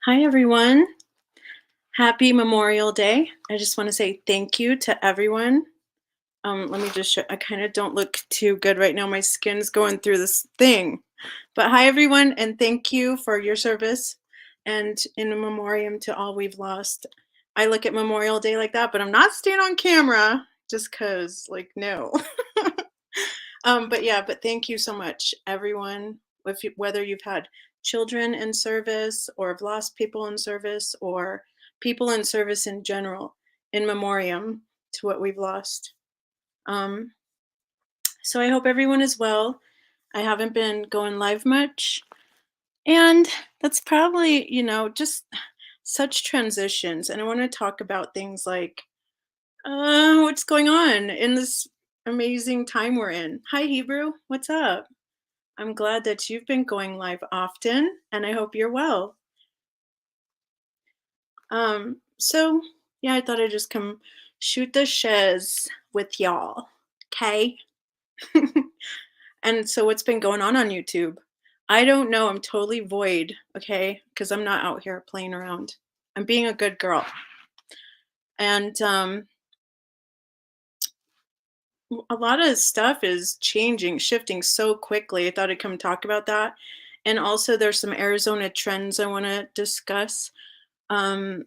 Hi, everyone. Happy Memorial Day. I just want to say thank you to everyone. Let me just show, I kind of don't look too good right now. My skin's going through this thing. But hi, everyone, and thank you for your service and in a memoriam to all we've lost. I look at Memorial Day like that, but I'm not staying on camera just because, like, no. But yeah, but thank you so much, everyone. Whether you've had children in service or have lost people in service or people in service in general, in memoriam to what we've lost. Um, so I hope everyone is well. I haven't been going live much, and that's probably, just such transitions. And I want to talk about things like what's going on in this amazing time we're in. Hi, Hebrew. What's up? I'm glad that you've been going live often, and I hope you're well. So yeah, I thought I'd just come shoot the shiz with y'all. Okay. And so what's been going on YouTube? I don't know. I'm totally void, okay? Because I'm not out here playing around. I'm being a good girl. And a lot of stuff is changing, shifting so quickly. I thought I'd come talk about that. And also there's some Arizona trends I want to discuss. Um,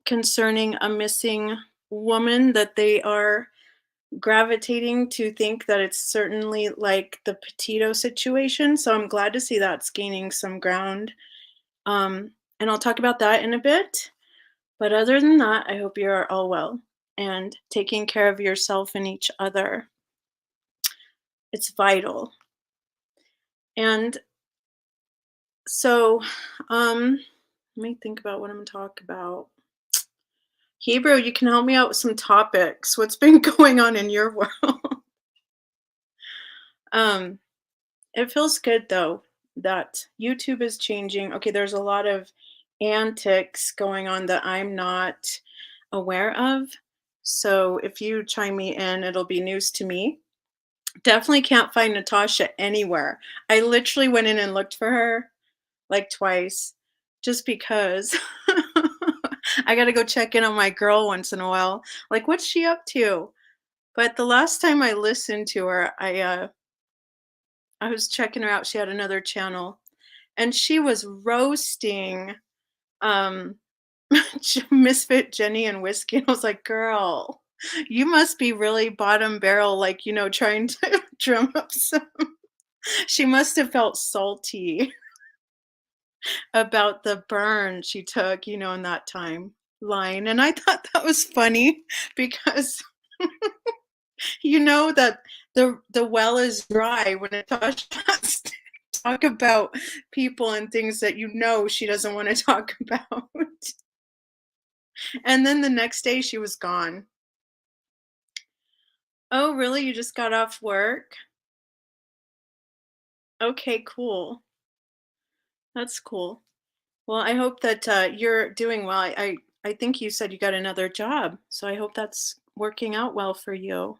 Concerning a missing woman that they are gravitating to think that it's certainly like the Petito situation. So I'm glad to see that's gaining some ground. And I'll talk about that in a bit. But other than that, I hope you're all well and taking care of yourself and each other. It's vital. And so, let me think about what I'm gonna talk about. Hebrew, you can help me out with some topics. What's been going on in your world? Um, it feels good though that YouTube is changing. Okay, there's a lot of antics going on that I'm not aware of. So if you chime me in, it'll be news to me. Definitely can't find Natasha anywhere. I literally went in and looked for her like twice just because I got to go check in on my girl once in a while. Like, what's she up to? But the last time I listened to her, I was checking her out. She had another channel and she was roasting um Misfit Jenny and Whiskey. And I was like, girl, you must be really bottom barrel, like, trying to drum up some. She must have felt salty about the burn she took, in that time line. And I thought that was funny because you know that the well is dry when Natasha has to talk about people and things that she doesn't want to talk about. And then the next day she was gone. Oh, really? You just got off work? Okay, cool. That's cool. Well, I hope that you're doing well. I think you said you got another job, so I hope that's working out well for you.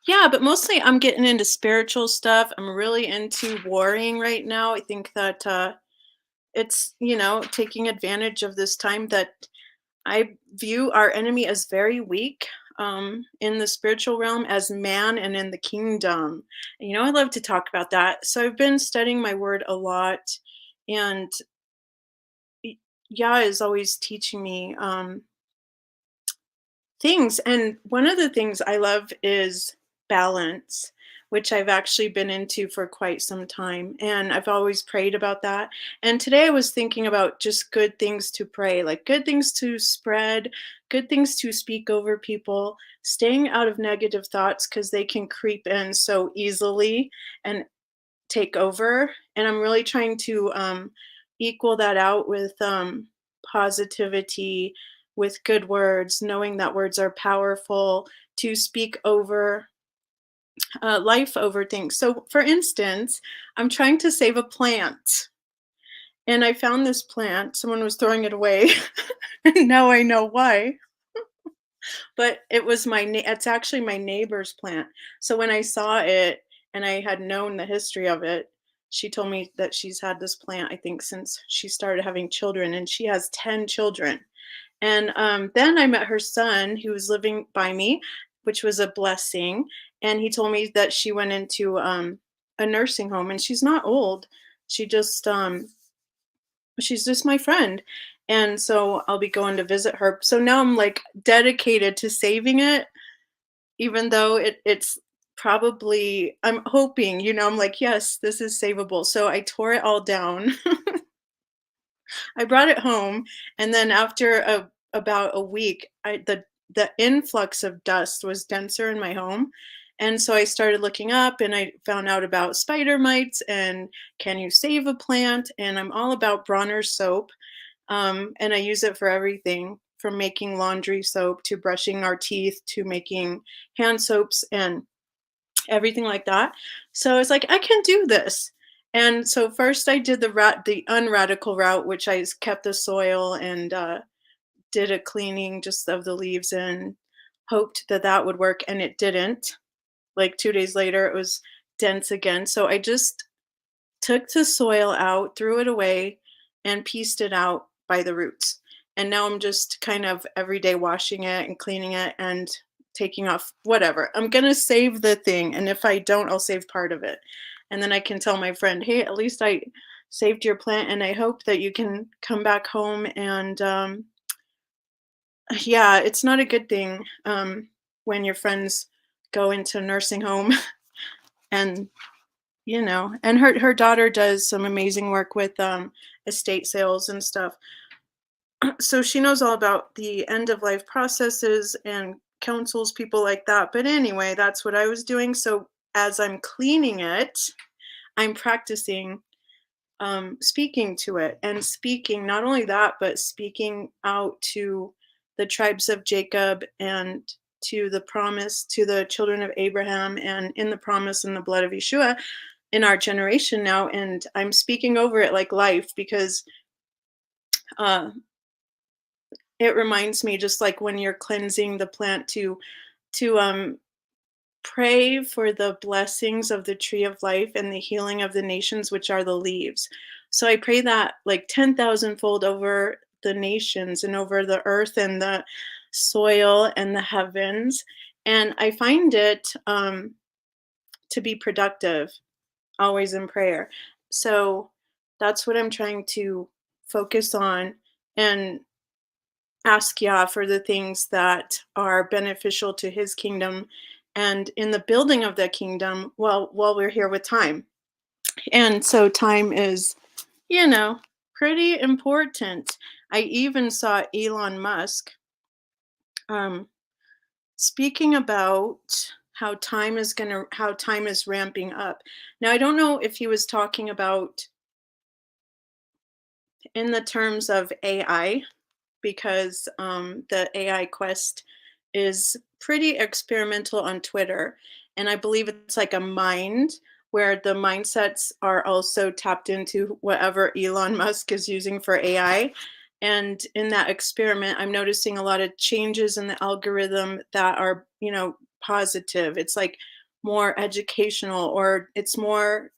Yeah, but mostly I'm getting into spiritual stuff. I'm really into worrying right now. I think that it's, taking advantage of this time that I view our enemy as very weak in the spiritual realm as man and in the kingdom. And, I love to talk about that. So I've been studying my word a lot, and y- Yah is always teaching me things. And one of the things I love is balance, which I've actually been into for quite some time. And I've always prayed about that. And today I was thinking about just good things to pray, like good things to spread, good things to speak over people, staying out of negative thoughts because they can creep in so easily and take over. And I'm really trying to equal that out with positivity, with good words, knowing that words are powerful to speak over life over things. So, for instance, I'm trying to save a plant. And I found this plant. Someone was throwing it away. And now I know why. But it's actually my neighbor's plant. So when I saw it and I had known the history of it, she told me that she's had this plant, I think, since she started having children, and she has 10 children. And then I met her son who was living by me, which was a blessing. And he told me that she went into a nursing home, and she's not old. She just she's just my friend. And so I'll be going to visit her. So now I'm like dedicated to saving it, even though it's probably, I'm hoping, I'm like, yes, this is savable. So I tore it all down. I brought it home, and then after about a week, the influx of dust was denser in my home, and so I started looking up, and I found out about spider mites and can you save a plant, and I'm all about Bronner's soap, and I use it for everything from making laundry soap to brushing our teeth to making hand soaps and everything like that. So I was like, I can do this. And so first I did the unradical route, which kept the soil and did a cleaning just of the leaves and hoped that that would work, and it didn't. Like 2 days later, it was dense again. So I just took the soil out, threw it away, and pieced it out by the roots. And now I'm just kind of every day washing it and cleaning it and taking off whatever. I'm going to save the thing. And if I don't, I'll save part of it. And then I can tell my friend, hey, at least I saved your plant. And I hope that you can come back home. And yeah, it's not a good thing when your friends go into nursing home and and her daughter does some amazing work with estate sales and stuff. So she knows all about the end of life processes and counsels people like that. But anyway, that's what I was doing. So as I'm cleaning it, I'm practicing speaking to it, and speaking not only that, but speaking out to the tribes of Jacob and to the promise to the children of Abraham, and in the promise in the blood of Yeshua in our generation now. And I'm speaking over it like life, because uh, it reminds me, just like when you're cleansing the plant, to pray for the blessings of the tree of life and the healing of the nations, which are the leaves. So I pray that like 10,000 fold over the nations and over the earth and the soil and the heavens. And I find it to be productive, always in prayer. So that's what I'm trying to focus on, and ask Yah for the things that are beneficial to his kingdom and in the building of the kingdom while we're here with time. And so time is, you know, pretty important. I even saw Elon Musk um, speaking about how time is ramping up. Now I don't know if he was talking about in the terms of AI, because the AI Quest is pretty experimental on Twitter. And I believe it's like a mind where the mindsets are also tapped into whatever Elon Musk is using for AI. And in that experiment, I'm noticing a lot of changes in the algorithm that are, positive. It's like more educational, or it's more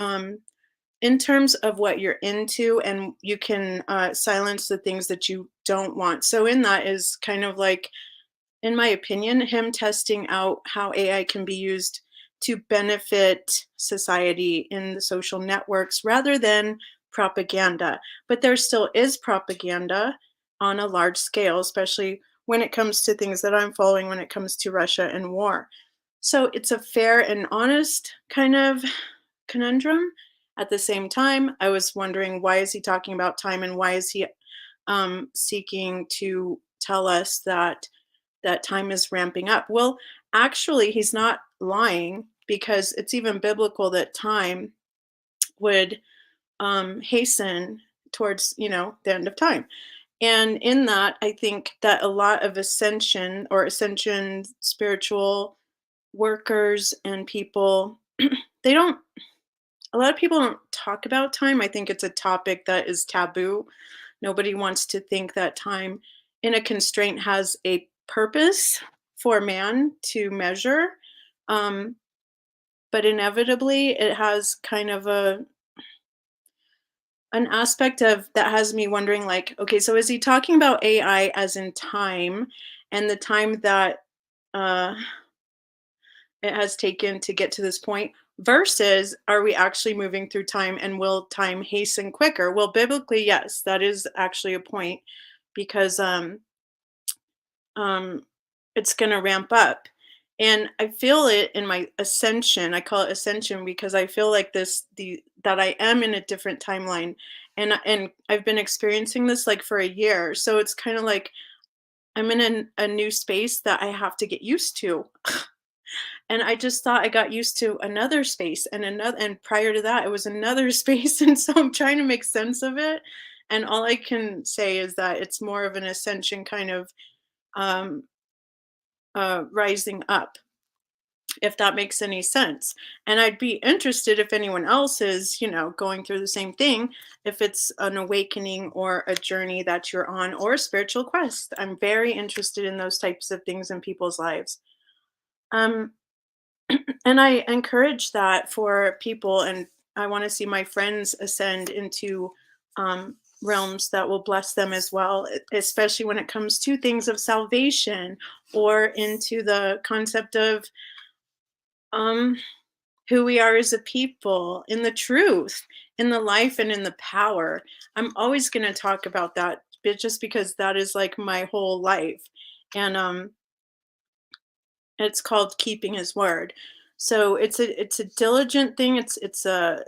in terms of what you're into, and you can silence the things that you don't want. So in that is kind of like, in my opinion, him testing out how AI can be used to benefit society in the social networks rather than propaganda. But there still is propaganda on a large scale, especially when it comes to things that I'm following when it comes to Russia and war. So it's a fair and honest kind of conundrum. At the same time, I was wondering, why is he talking about time, and why is he seeking to tell us that time is ramping up? Well, actually, he's not lying, because it's even biblical that time would hasten towards the end of time. And in that, I think that a lot of ascension spiritual workers and people, they don't a lot of people don't talk about time. I think it's a topic that is taboo. Nobody wants to think that time in a constraint has a purpose for man to measure. Um, but inevitably, it has kind of an aspect of that has me wondering, like, okay, so is he talking about AI as in time and the time that uh it has taken to get to this point versus are we actually moving through time and will time hasten quicker? Well, biblically, yes, that is actually a point because um it's going to ramp up. And I feel it in my ascension. I call it ascension because I feel like the that I am in a different timeline, and I've been experiencing this like for a year. So it's kind of like I'm in a new space that I have to get used to. And I just thought I got used to another space and another, and prior to that, it was another space. And so I'm trying to make sense of it. And all I can say is that it's more of an ascension kind of um, rising up, if that makes any sense. And I'd be interested if anyone else is, going through the same thing, if it's an awakening or a journey that you're on or a spiritual quest. I'm very interested in those types of things in people's lives. Um, And I encourage that for people, and I want to see my friends ascend into realms that will bless them as well, especially when it comes to things of salvation or into the concept of um, who we are as a people, in the truth, in the life, and in the power. I'm always going to talk about that, but just because that is like my whole life. And it's called keeping his word. So it's a diligent thing. It's it's a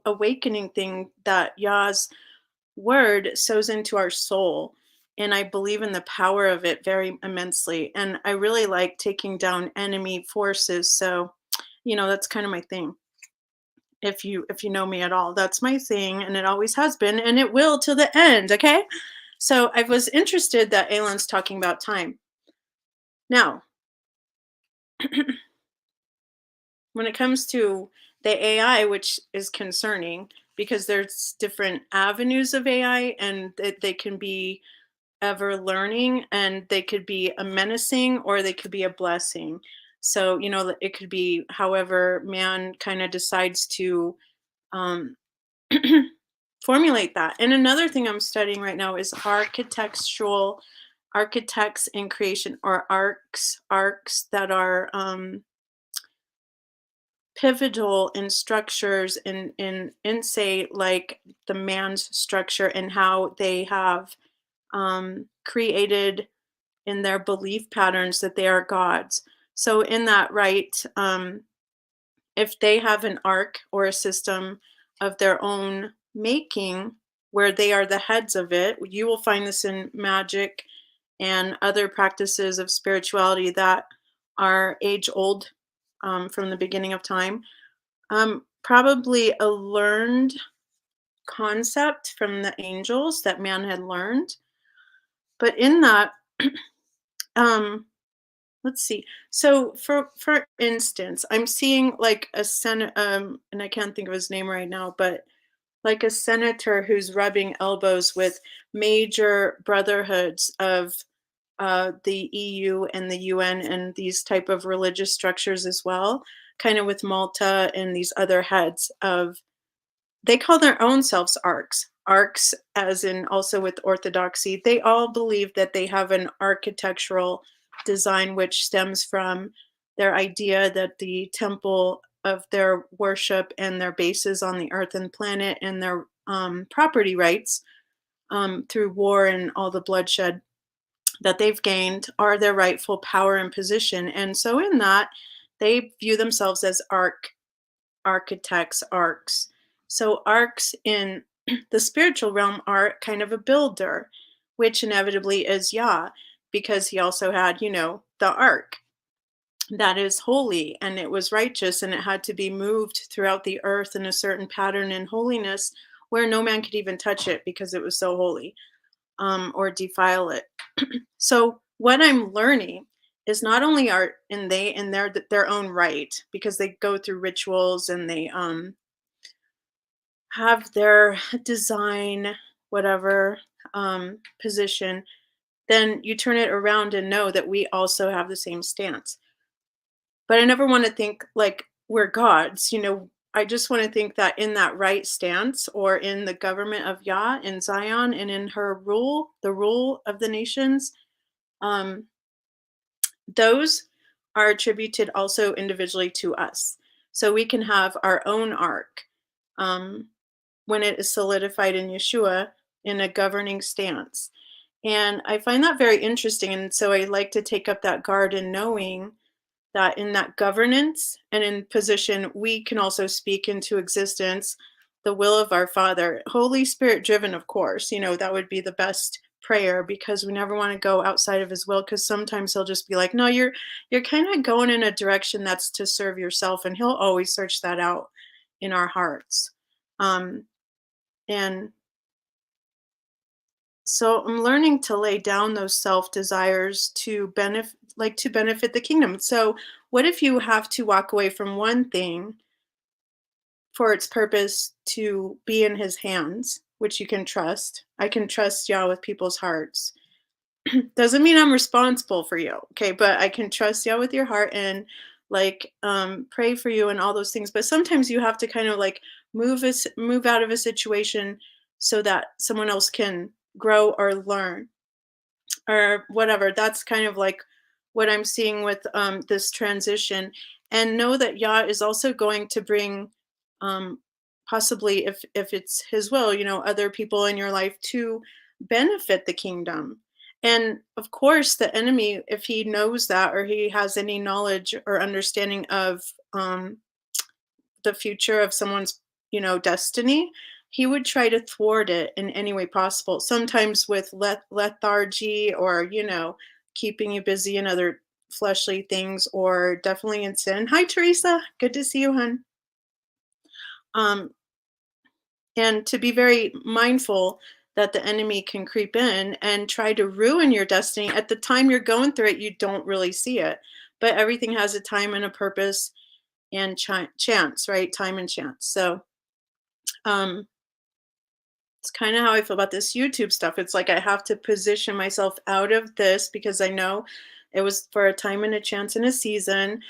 awakening thing that Yah's word sows into our soul. And I believe in the power of it very immensely. And I really like taking down enemy forces. So, that's kind of my thing. If you know me at all, that's my thing, and it always has been, and it will till the end. Okay. So I was interested that Alan's talking about time. Now, when it comes to the AI, which is concerning because there's different avenues of AI and they can be ever learning and they could be a menacing or they could be a blessing. So, it could be however man kind of decides to um, formulate that. And another thing I'm studying right now is architectural architects in creation, or arcs that are pivotal in structures in say like the man's structure and how they have created in their belief patterns that they are gods. So in that, right, if they have an arc or a system of their own making where they are the heads of it, you will find this in magic and other practices of spirituality that are age old, from the beginning of time. Probably a learned concept from the angels that man had learned. But in that, um, let's see. So for instance, I'm seeing like a and I can't think of his name right now, but like a senator who's rubbing elbows with major brotherhoods of the EU and the UN and these type of religious structures as well, kind of with Malta and these other heads of, they call their own selves arcs. Arcs, as in also with Orthodoxy, they all believe that they have an architectural design which stems from their idea that the temple of their worship and their bases on the earth and planet and their property rights, through war and all the bloodshed that they've gained, are their rightful power and position. And so, in that, they view themselves as architects, arcs. So arcs in the spiritual realm are kind of a builder, which inevitably is Yah, because he also had, the ark that is holy and it was righteous and it had to be moved throughout the earth in a certain pattern and holiness where no man could even touch it because it was so holy, or defile it. So what I'm learning is not only art and they in their own right, because they go through rituals and they have their design, whatever, position, then you turn it around and know that we also have the same stance. But I never want to think like we're gods. I just want to think that in that right stance, or in the government of Yah in Zion and in her rule, the rule of the nations, um, those are attributed also individually to us. So we can have our own ark, um, when it is solidified in Yeshua in a governing stance. And I find that very interesting. And so I like to take up that guard in knowing that in that governance and in position, we can also speak into existence the will of our Father, Holy Spirit driven, of course. That would be the best prayer, because we never want to go outside of his will, because sometimes he'll just be like, no, you're kind of going in a direction that's to serve yourself, and he'll always search that out in our hearts. Um and so I'm learning to lay down those self desires to benefit the kingdom. So what if you have to walk away from one thing for its purpose to be in his hands, which you can trust? I can trust Yah with people's hearts. Doesn't mean I'm responsible for you, okay? But I can trust Yah with your heart, and pray for you and all those things. But sometimes you have to kind of like move out of a situation so that someone else can grow or learn or whatever. That's kind of like what I'm seeing with this transition. And know that Yah is also going to bring, um, possibly, if it's His will, other people in your life to benefit the kingdom. And of course, the enemy, if he knows that, or he has any knowledge or understanding of the future of someone's, destiny, he would try to thwart it in any way possible. Sometimes with lethargy, or keeping you busy in other fleshly things, or definitely in sin. Hi, Teresa. Good to see you, hon. Um, and to be very mindful that the enemy can creep in and try to ruin your destiny. At the time you're going through it, you don't really see it, but everything has a time and a purpose and chance, right? Time and chance. So um it's kind of how I feel about this YouTube stuff. It's like I have to position myself out of this, because I know it was for a time and a chance and a season,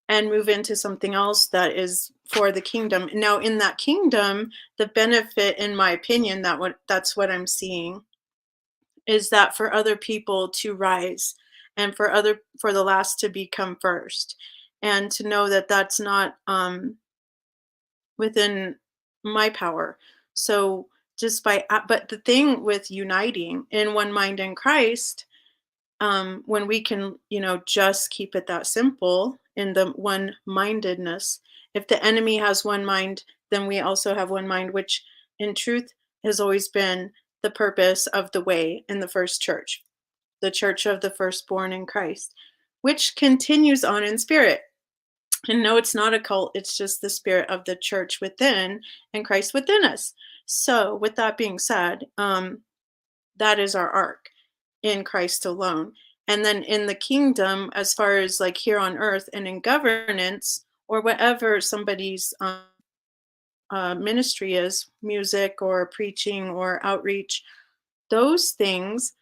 and move into something else that is for the kingdom. Now, in that kingdom, the benefit, in my opinion, that's what I'm seeing, is that for other people to rise, and for the last to become first, and to know that that's not within my power. So but the thing with uniting in one mind in Christ, when we can, just keep it that simple in the one mindedness. If the enemy has one mind, then we also have one mind, which in truth has always been the purpose of the way in the first church, the church of the firstborn in Christ, which continues on in spirit. And no, it's not a cult. It's just the spirit of the church within, and Christ within us. So, with that being said, that is our arc in Christ alone. And then in the kingdom, as far as like here on earth and in governance, or whatever somebody's ministry is, music or preaching or outreach, those things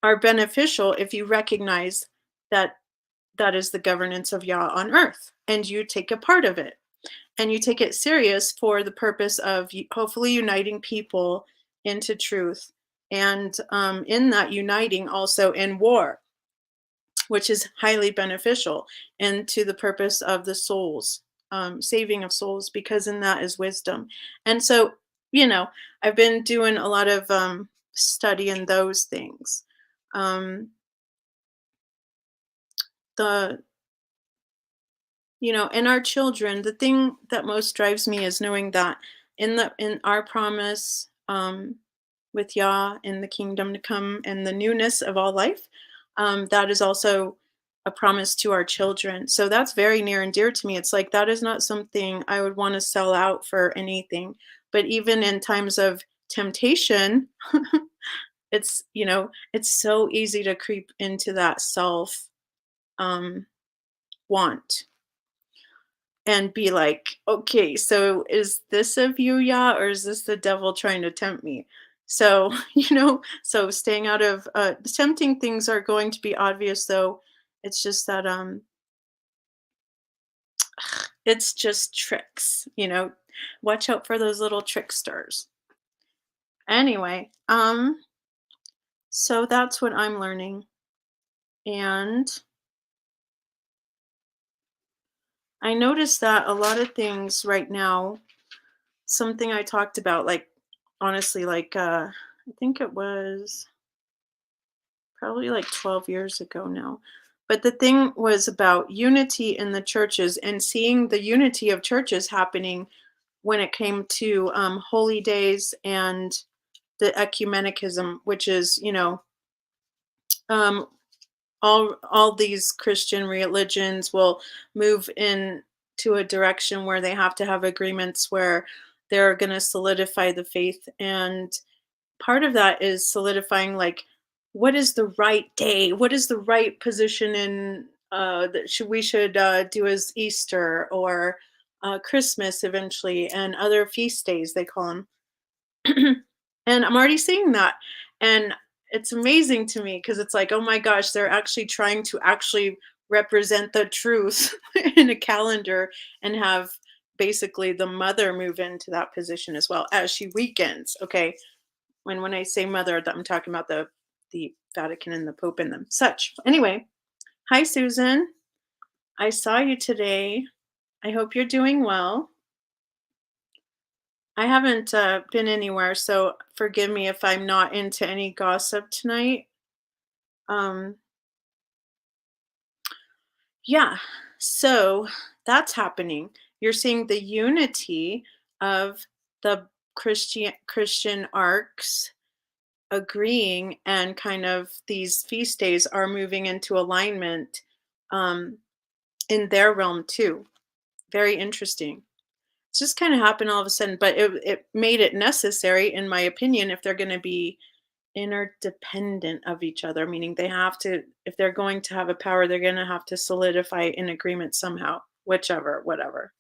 are beneficial if you recognize that that is the governance of Yah on earth, and you take a part of it, and you take it serious for the purpose of hopefully uniting people into truth, and in that uniting also in war, which is highly beneficial, and to the purpose of the souls, saving of souls, because in that is wisdom. And so, I've been doing a lot of study in those things. Um, the in our children, the thing that most drives me is knowing that in our promise, with Yah in the kingdom to come and the newness of all life, that is also a promise to our children. So that's very near and dear to me. It's like that is not something I would want to sell out for anything. But even in times of temptation, it's so easy to creep into that self um, want, and be like, okay, so is this of you, Yah, or is this the devil trying to tempt me? So, so staying out of tempting things are going to be obvious, though. It's just that It's just tricks, watch out for those little tricksters. Anyway, so that's what I'm learning. And I noticed that a lot of things right now, something I talked about, like, honestly, like, I think it was probably like 12 years ago now. But the thing was about unity in the churches and seeing the unity of churches happening when it came to holy days and the ecumenicism, which is, um, all these Christian religions will move in to a direction where they have to have agreements where they're going to solidify the faith. And part of that is solidifying, like, what is the right day, what is the right position in that we should do as Easter or Christmas eventually, and other feast days they call them. And I'm already seeing that. And it's amazing to me because it's like, oh my gosh, they're actually trying to actually represent the truth in a calendar and have basically the mother move into that position as well as she weakens. Okay. When I say mother, I'm talking about the Vatican and the Pope and them such. Anyway, hi Susan. I saw you today. I hope you're doing well. I haven't been anywhere, so forgive me if I'm not into any gossip tonight. Um, yeah, so that's happening. You're seeing the unity of the Christian arcs agreeing, and kind of these feast days are moving into alignment um, in their realm too. Very interesting. It's just kind of happened all of a sudden, but it made it necessary, in my opinion, if they're going to be interdependent of each other, meaning they have to, if they're going to have a power, they're going to have to solidify an agreement somehow, whichever, whatever.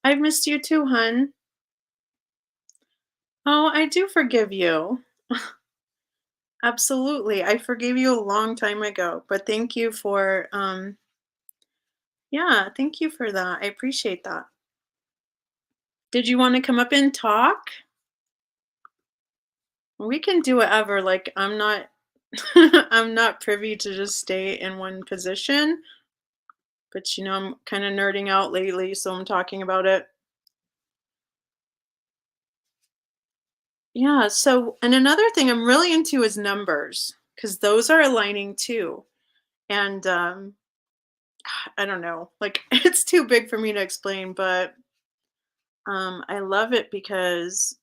I've missed you too, hun. Oh, I do forgive you. Absolutely. I forgave you a long time ago, but thank you for yeah, thank you for that. I appreciate that. Did you want to come up and talk? We can do whatever. Like, I'm not I'm not privy to just stay in one position, but I'm kind of nerding out lately, so I'm talking about it. Yeah, so and another thing I'm really into is numbers because those are aligning too. And I don't know, like it's too big for me to explain, but I love it because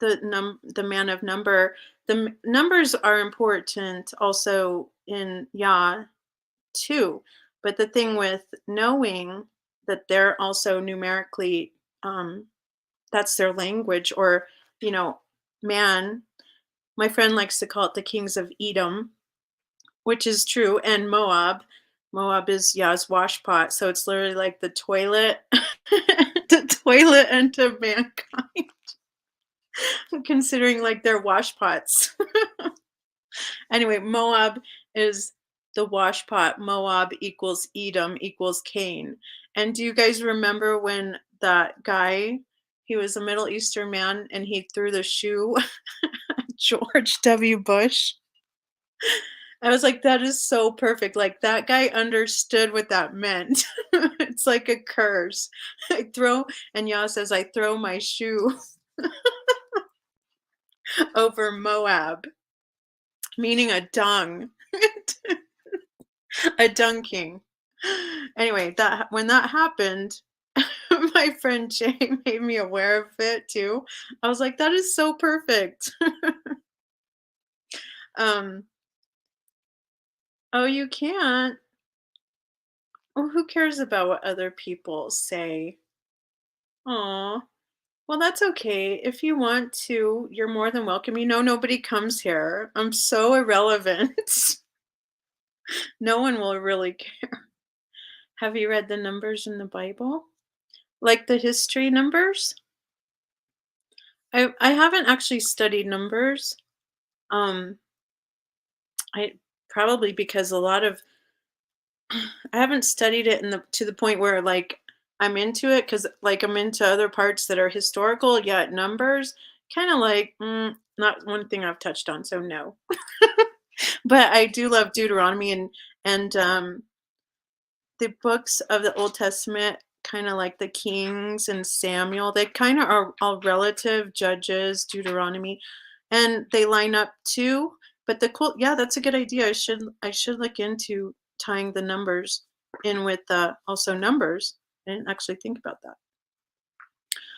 the man of number, numbers are important also in Yah too. But the thing with knowing that they're also numerically, that's their language, or you know man, my friend likes to call it the kings of Edom, which is true. And Moab is Yah's washpot, so it's literally like the toilet the toilet unto mankind. Considering like their washpots. Anyway, Moab is the washpot. Moab equals Edom equals Cain. And do you guys remember when that guy, he was a Middle Eastern man and he threw the shoe at George W. Bush? I was like, that is so perfect. Like that guy understood what that meant. It's like a curse. I throw, and Yah says, I throw my shoe over Moab, meaning a dung, a dung king. Anyway, that when that happened, my friend Jay made me aware of it too. I was like, that is so perfect. um, oh, you can't. Oh, who cares about what other people say? Aw. Well, that's okay. If you want to, you're more than welcome. Nobody comes here. I'm so irrelevant. No one will really care. Have you read the numbers in the Bible? Like the history numbers? I haven't actually studied numbers. Um, I probably because a lot of I haven't studied it in the to the point where, like, I'm into it because, like, I'm into other parts that are historical, yet numbers, kinda like, not one thing I've touched on, so no. But I do love Deuteronomy and the books of the Old Testament, kinda like the Kings and Samuel, they kinda are all relative, Judges, Deuteronomy, and they line up too, but the cool yeah, that's a good idea. I should look into tying the numbers in with, also Numbers. I didn't actually think about that.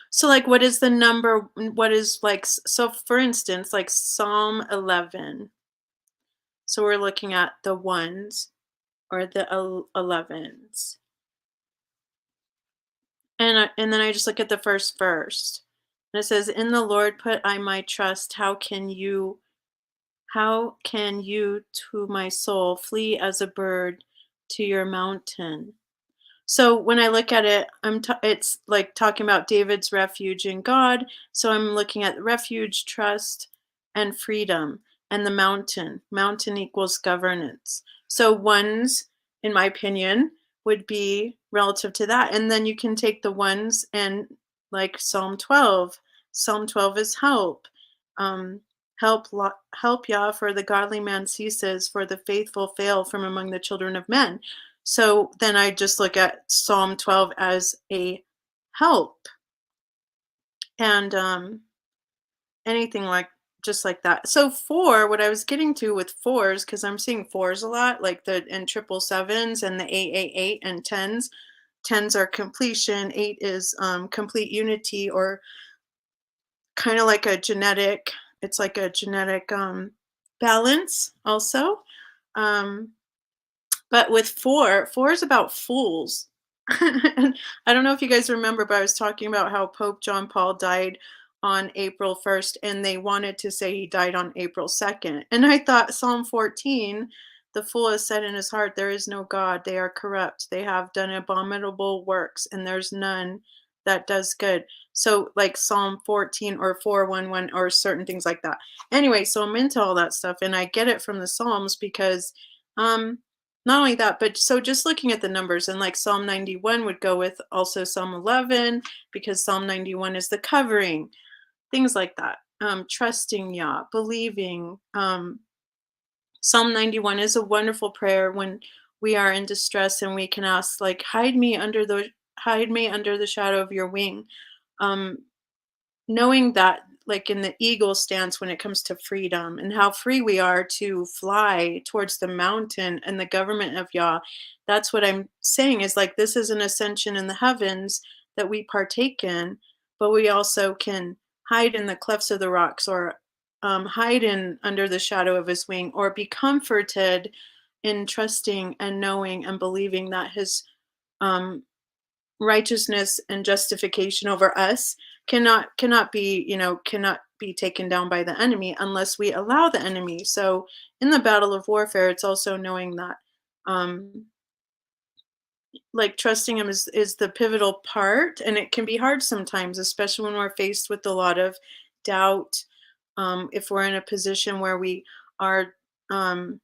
So, like, what is the number what is, like so for instance, like Psalm 11, so we're looking at the ones or the 11s. And then I just look at the first verse, and it says, "In the Lord put I my trust. How can you to my soul flee as a bird to your mountain?" So when I look at it, it's like talking about David's refuge in God. So I'm looking at refuge, trust, and freedom, and the mountain. Mountain equals governance. So ones, in my opinion, would be relative to that. And then you can take the ones and like Psalm 12. Psalm 12 is help. Um, help Yah, for the godly man ceases, for the faithful fail from among the children of men. So then I just look at Psalm 12 as a help and anything like just like that. So four, what I was getting to with fours, because I'm seeing fours a lot, like the and triple sevens and the 888 and tens. Tens are completion, eight is complete unity or kind of like a genetic, it's like a genetic balance also. Um, But with 4, 4 is about fools. And I don't know if you guys remember, but I was talking about how Pope John Paul died on April 1st, and they wanted to say he died on April 2nd. And I thought Psalm 14, "The fool has said in his heart, there is no God. They are corrupt. They have done abominable works, and there's none that does good." So, like Psalm 14 or 411 or certain things like that. Anyway, so I'm into all that stuff, and I get it from the Psalms because, um, not only that, but so just looking at the numbers and like Psalm 91 would go with also Psalm 11 because Psalm 91 is the covering, things like that. Trusting Yah, believing. Psalm 91 is a wonderful prayer when we are in distress and we can ask like hide me under the shadow of your wing. Um, Knowing that like in the eagle stance when it comes to freedom and how free we are to fly towards the mountain and the government of Yah, that's what I'm saying is like this is an ascension in the heavens that we partake in, but we also can hide in the clefts of the rocks or hide in under the shadow of his wing or be comforted in trusting and knowing and believing that his um, righteousness and justification over us cannot be cannot be taken down by the enemy unless we allow the enemy. So in the battle of warfare it's also knowing that um like trusting him is the pivotal part, and it can be hard sometimes, especially when we're faced with a lot of doubt. If we're in a position where we are um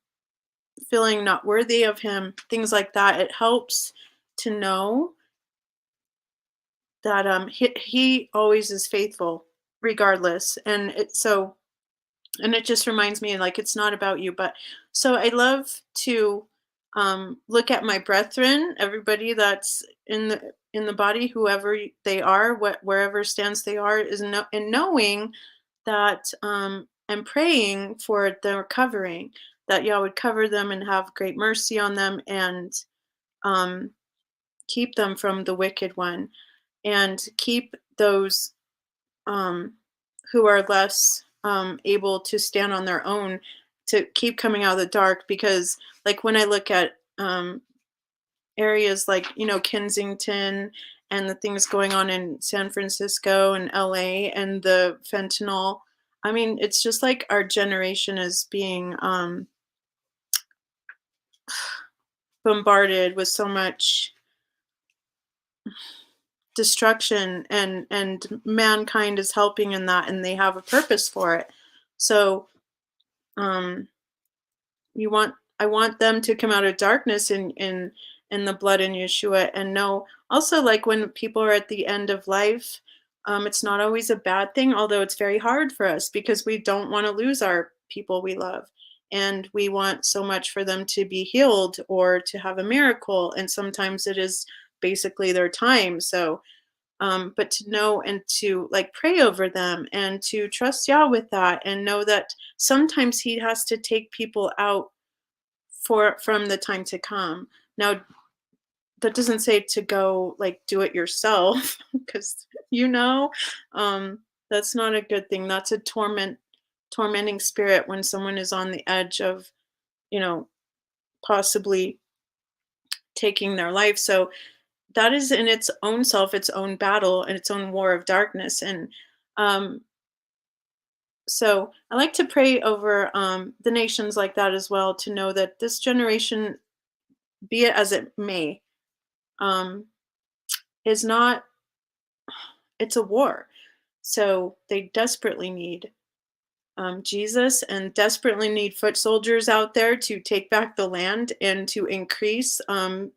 feeling not worthy of him, things like that, it helps to know that, he always is faithful regardless, and it just reminds me, like, it's not about you, but so I love to, look at my brethren, everybody that's in the body, whoever they are, wherever stance they are, is and knowing that, and praying for their covering, that Yah would cover them and have great mercy on them and, um, keep them from the wicked one and keep those um, who are less able to stand on their own to keep coming out of the dark because like when I look at areas like Kensington and the things going on in San Francisco and LA and the fentanyl, I mean it's just like our generation is being bombarded with so much destruction, and mankind is helping in that and they have a purpose for it. So um you want I want them to come out of darkness in the blood in Yeshua and know also like when people are at the end of life, it's not always a bad thing, although it's very hard for us because we don't want to lose our people we love. And we want so much for them to be healed or to have a miracle. And sometimes it is basically their time. So but to know and to like pray over them and to trust Yah with that and know that sometimes he has to take people out for from the time to come. Now that doesn't say to go like do it yourself because you know um that's not a good thing. That's a tormenting spirit when someone is on the edge of, you know, possibly taking their life. So that is in its own self, its own battle and its own war of darkness. And um so I like to pray over the nations like that as well to know that this generation, be it as it may, um, is not, it's a war. So they desperately need Jesus and desperately need foot soldiers out there to take back the land and to increase and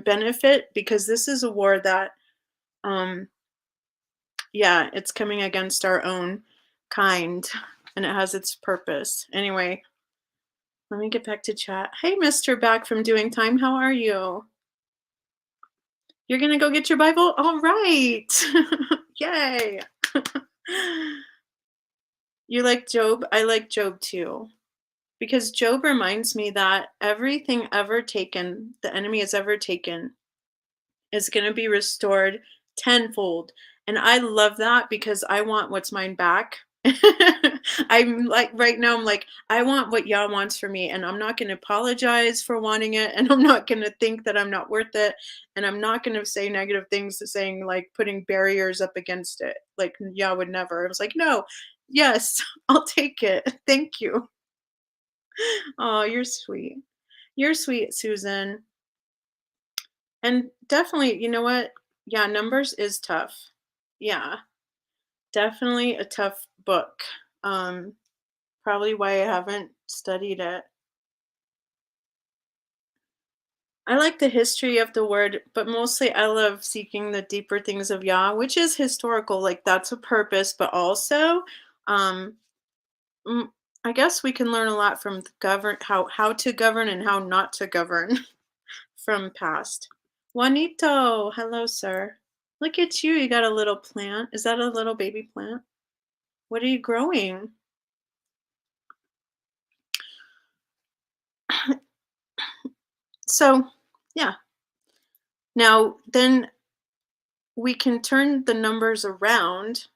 benefit because this is a war that, um, yeah, it's coming against our own kind and it has its purpose. Anyway, let me get back to chat. Hey, Mr. Back from Doing Time, how are you? You're gonna go get your Bible? All right. Yay. You like Job? I like Job too. Because Job reminds me that everything ever taken, the enemy has ever taken, is going to be restored tenfold. And I love that because I want what's mine back. I'm like, right now, I'm like, I want what Yah wants for me, and I'm not going to apologize for wanting it, and I'm not going to think that I'm not worth it, and I'm not going to say negative things to saying, like, putting barriers up against it. Like, Yah would never. I was like, no, yes, I'll take it. Thank you. Oh, you're sweet. You're sweet, Susan. And definitely, you know what? Yeah, numbers is tough. Yeah, definitely a tough book. Um, Probably why I haven't studied it. I like the history of the word, but mostly I love seeking the deeper things of Yah, which is historical. Like that's a purpose, but also, um, mm, I guess we can learn a lot from the govern how to govern and how not to govern from past. Juanito, hello, sir. Look at you. You got a little plant. Is that a little baby plant? What are you growing? So, yeah. Now, then we can turn the numbers around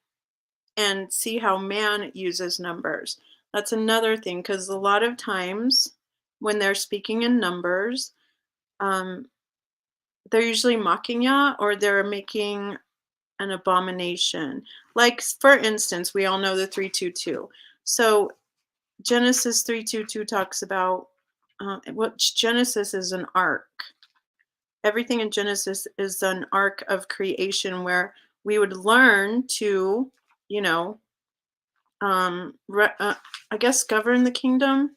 and see how man uses numbers. That's another thing because a lot of times when they're speaking in numbers, um, they're usually mocking Yah or they're making an abomination. Like, for instance, we all know the 322. So Genesis 3:22 talks about what Genesis is an arc. Everything in Genesis is an arc of creation where we would learn to, you know, I guess govern the kingdom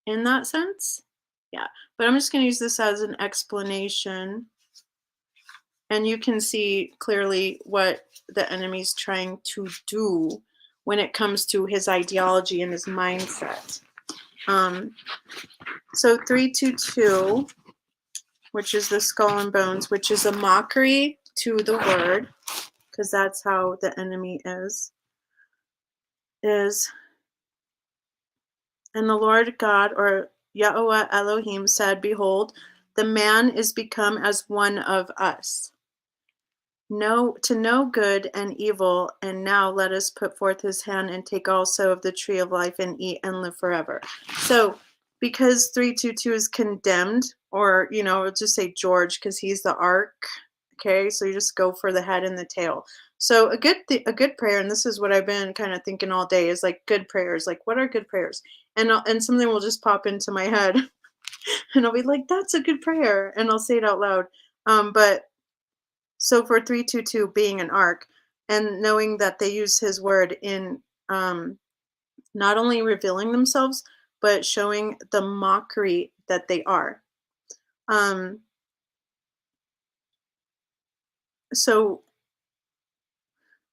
in that sense. Yeah, but I'm just going to use this as an explanation, and you can see clearly what the enemy's trying to do when it comes to his ideology and his mindset. Um, So 322, which is the skull and bones, which is a mockery to the word, because that's how the enemy is, and the Lord God, or Yahweh Elohim, said, behold, the man is become as one of us, to know good and evil, and now let us put forth his hand and take also of the tree of life and eat and live forever. So because 322 is condemned, or we'll just say George because he's the ark. Okay, so you just go for the head and the tail. So a good prayer, and this is what I've been kind of thinking all day, is like good prayers. Like, what are good prayers? And something will just pop into my head, and I'll be like, that's a good prayer, and I'll say it out loud. But so for 322 being an ark, and knowing that they use his word in not only revealing themselves, but showing the mockery that they are. Um, so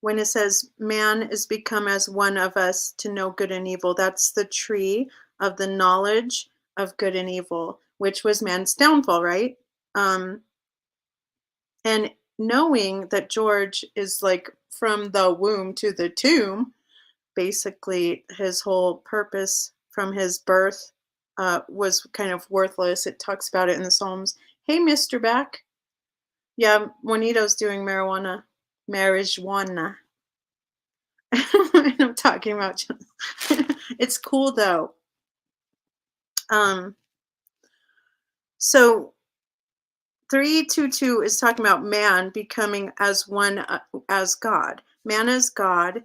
when it says man is become as one of us to know good and evil, that's the tree of the knowledge of good and evil, which was man's downfall, right? Um, and knowing that George is like from the womb to the tomb, basically his whole purpose from his birth was kind of worthless. It talks about it in the Psalms. Hey, Mr. Back. Yeah, Juanito's doing marijuana. Marijuana. I'm talking about. It's cool though. Um, so 322 is talking about man becoming as one as God. Man is God,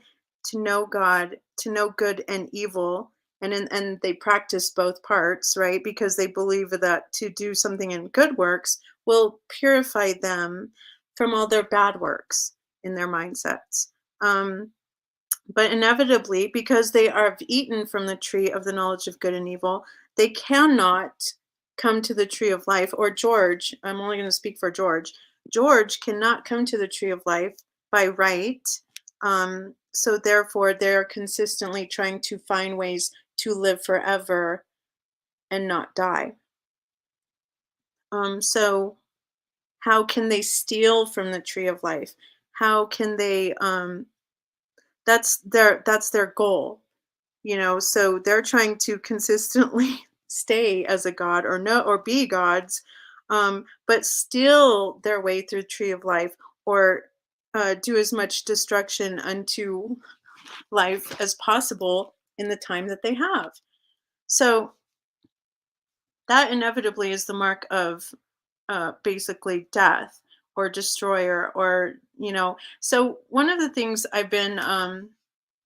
to know good and evil, and they practice both parts, right? Because they believe that to do something in good works will purify them from all their bad works in their mindsets. Um, but inevitably, because they have eaten from the tree of the knowledge of good and evil, they cannot come to the tree of life. Or George, I'm only going to speak for George. George cannot come to the tree of life by right. So therefore, they're consistently trying to find ways to live forever and not die. So how can they steal from the tree of life? How can they? That's their goal. So they're trying to consistently stay as a god or no or be gods, but steal their way through tree of life, or do as much destruction unto life as possible in the time that they have. So that inevitably is the mark of basically death or destroyer, or so one of the things I've been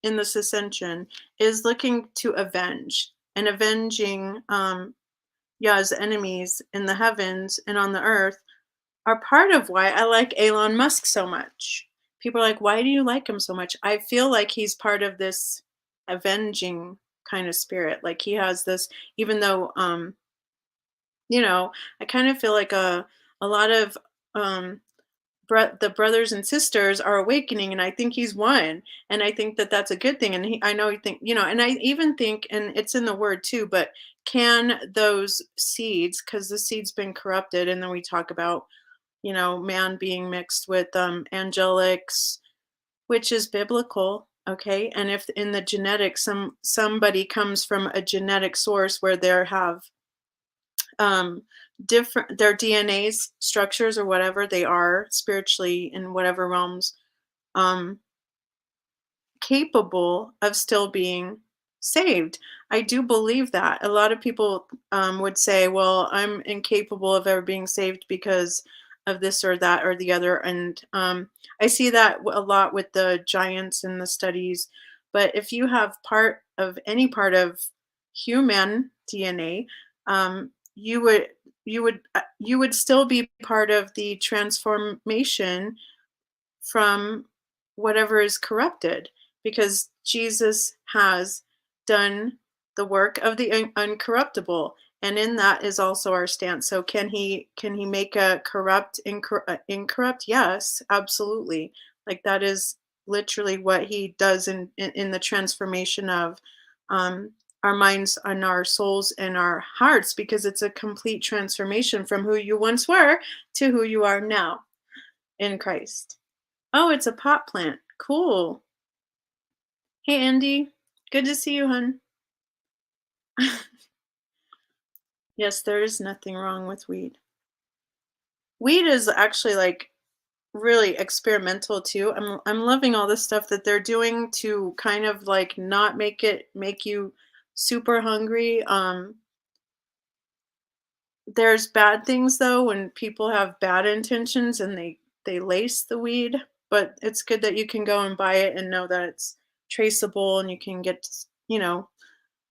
in this ascension is looking to avenge and avenging Yah's enemies in the heavens and on the earth are part of why I like Elon Musk so much. People are like, why do you like him so much? I feel like he's part of this avenging kind of spirit. Like he has this, even though I kind of feel like a lot of um the brothers and sisters are awakening, and I think he's one, and I think that that's a good thing. And I know you think, and I even think, and it's in the word too, but can those seeds, because the seed's been corrupted, and then we talk about man being mixed with angelics, which is biblical, okay? And if in the genetics somebody comes from a genetic source where they have um different, their DNA's structures or whatever they are spiritually in whatever realms, um capable of still being saved. I do believe that. A lot of people would say, well, I'm incapable of ever being saved because of this or that or the other. And I see that a lot with the giants in the studies. But if you have part of any part of human DNA, you would you would still be part of the transformation from whatever is corrupted, because Jesus has done the work of the uncorruptible, and in that is also our stance. So can he make a corrupt incorrupt? Yes, absolutely. Like that is literally what he does in the transformation of um our minds and our souls and our hearts, because it's a complete transformation from who you once were to who you are now in Christ. Oh, it's a pot plant. Cool. Hey, Andy. Good to see you, hun. Yes, there is nothing wrong with weed. Weed is actually like really experimental too. I'm loving all the stuff that they're doing to kind of like not make you super hungry. There's bad things though when people have bad intentions and they lace the weed, but it's good that you can go and buy it and know that it's traceable, and you can get,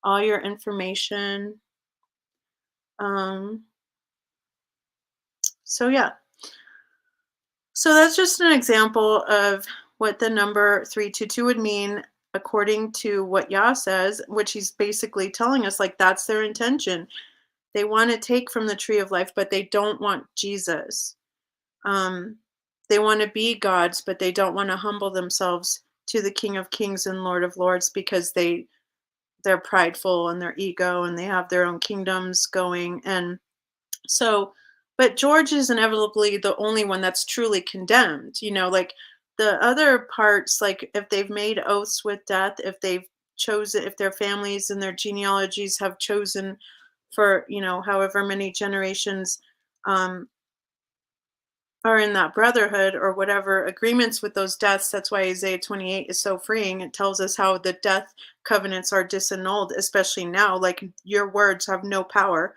all your information. Um, so yeah. So that's just an example of what the number 322 would mean according to what Yah says, which he's basically telling us like that's their intention. They want to take from the tree of life, but they don't want Jesus. Um, they want to be gods, but they don't want to humble themselves to the King of Kings and Lord of Lords because they're prideful and their ego and they have their own kingdoms going. And so, but George is inevitably the only one that's truly condemned, like the other parts, like if they've made oaths with death, if they've chosen, if their families and their genealogies have chosen for, however many generations, um, are in that brotherhood or whatever agreements with those deaths. That's why Isaiah 28 is so freeing. It tells us how the death covenants are disannulled, especially now. Like your words have no power.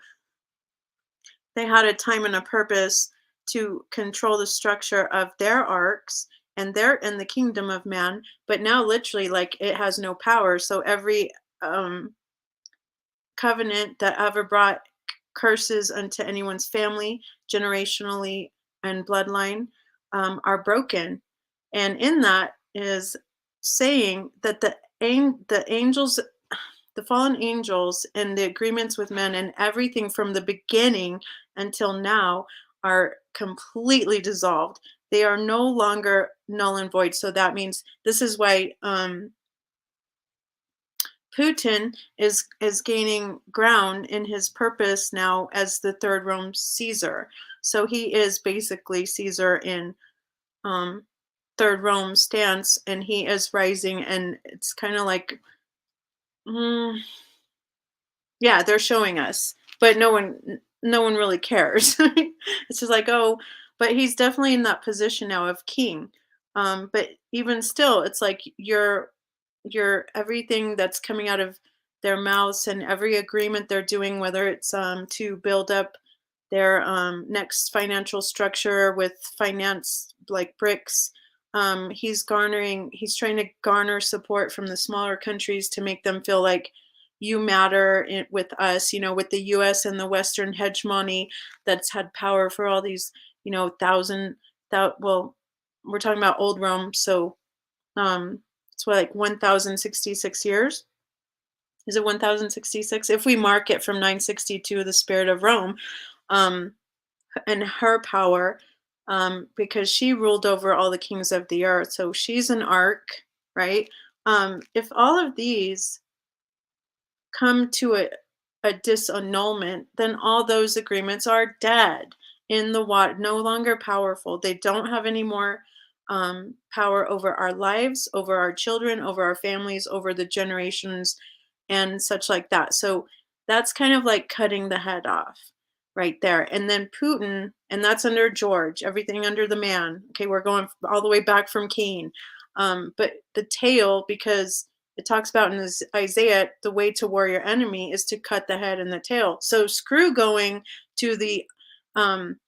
They had a time and a purpose to control the structure of their arcs, and they're in the kingdom of man. But now, literally, like it has no power. So every um, covenant that ever brought curses unto anyone's family, generationally and bloodline, are broken. And in that is saying that the angels, the fallen angels, and the agreements with men, and everything from the beginning until now are completely dissolved. They are no longer null and void. So that means this is why Putin is gaining ground in his purpose now as the third Rome Caesar. So he is basically Caesar in um, third Rome stance, and he is rising. And it's kind of like, mm, yeah, they're showing us, but no one really cares. It's just like, oh, but he's definitely in that position now of king. But even still, it's like your everything that's coming out of their mouths and every agreement they're doing, whether it's to build up their next financial structure with finance like BRICS. He's trying to garner support from the smaller countries to make them feel like you matter with us, with the US and the Western hegemony that's had power for all these, well, we're talking about old Rome. So it's what, like 1066 years? Is it 1066? If we mark it from 962, the spirit of Rome, um, and her power, because she ruled over all the kings of the earth. So she's an ark, right? If all of these come to a disannulment, then all those agreements are dead in the water, no longer powerful. They don't have any more power over our lives, over our children, over our families, over the generations, and such like that. So that's kind of like cutting the head off right there. And then Putin, and that's under George, everything under the man. Okay, we're going all the way back from Cain. But the tail, because it talks about in this Isaiah, the way to war your enemy is to cut the head and the tail. So screw going to um,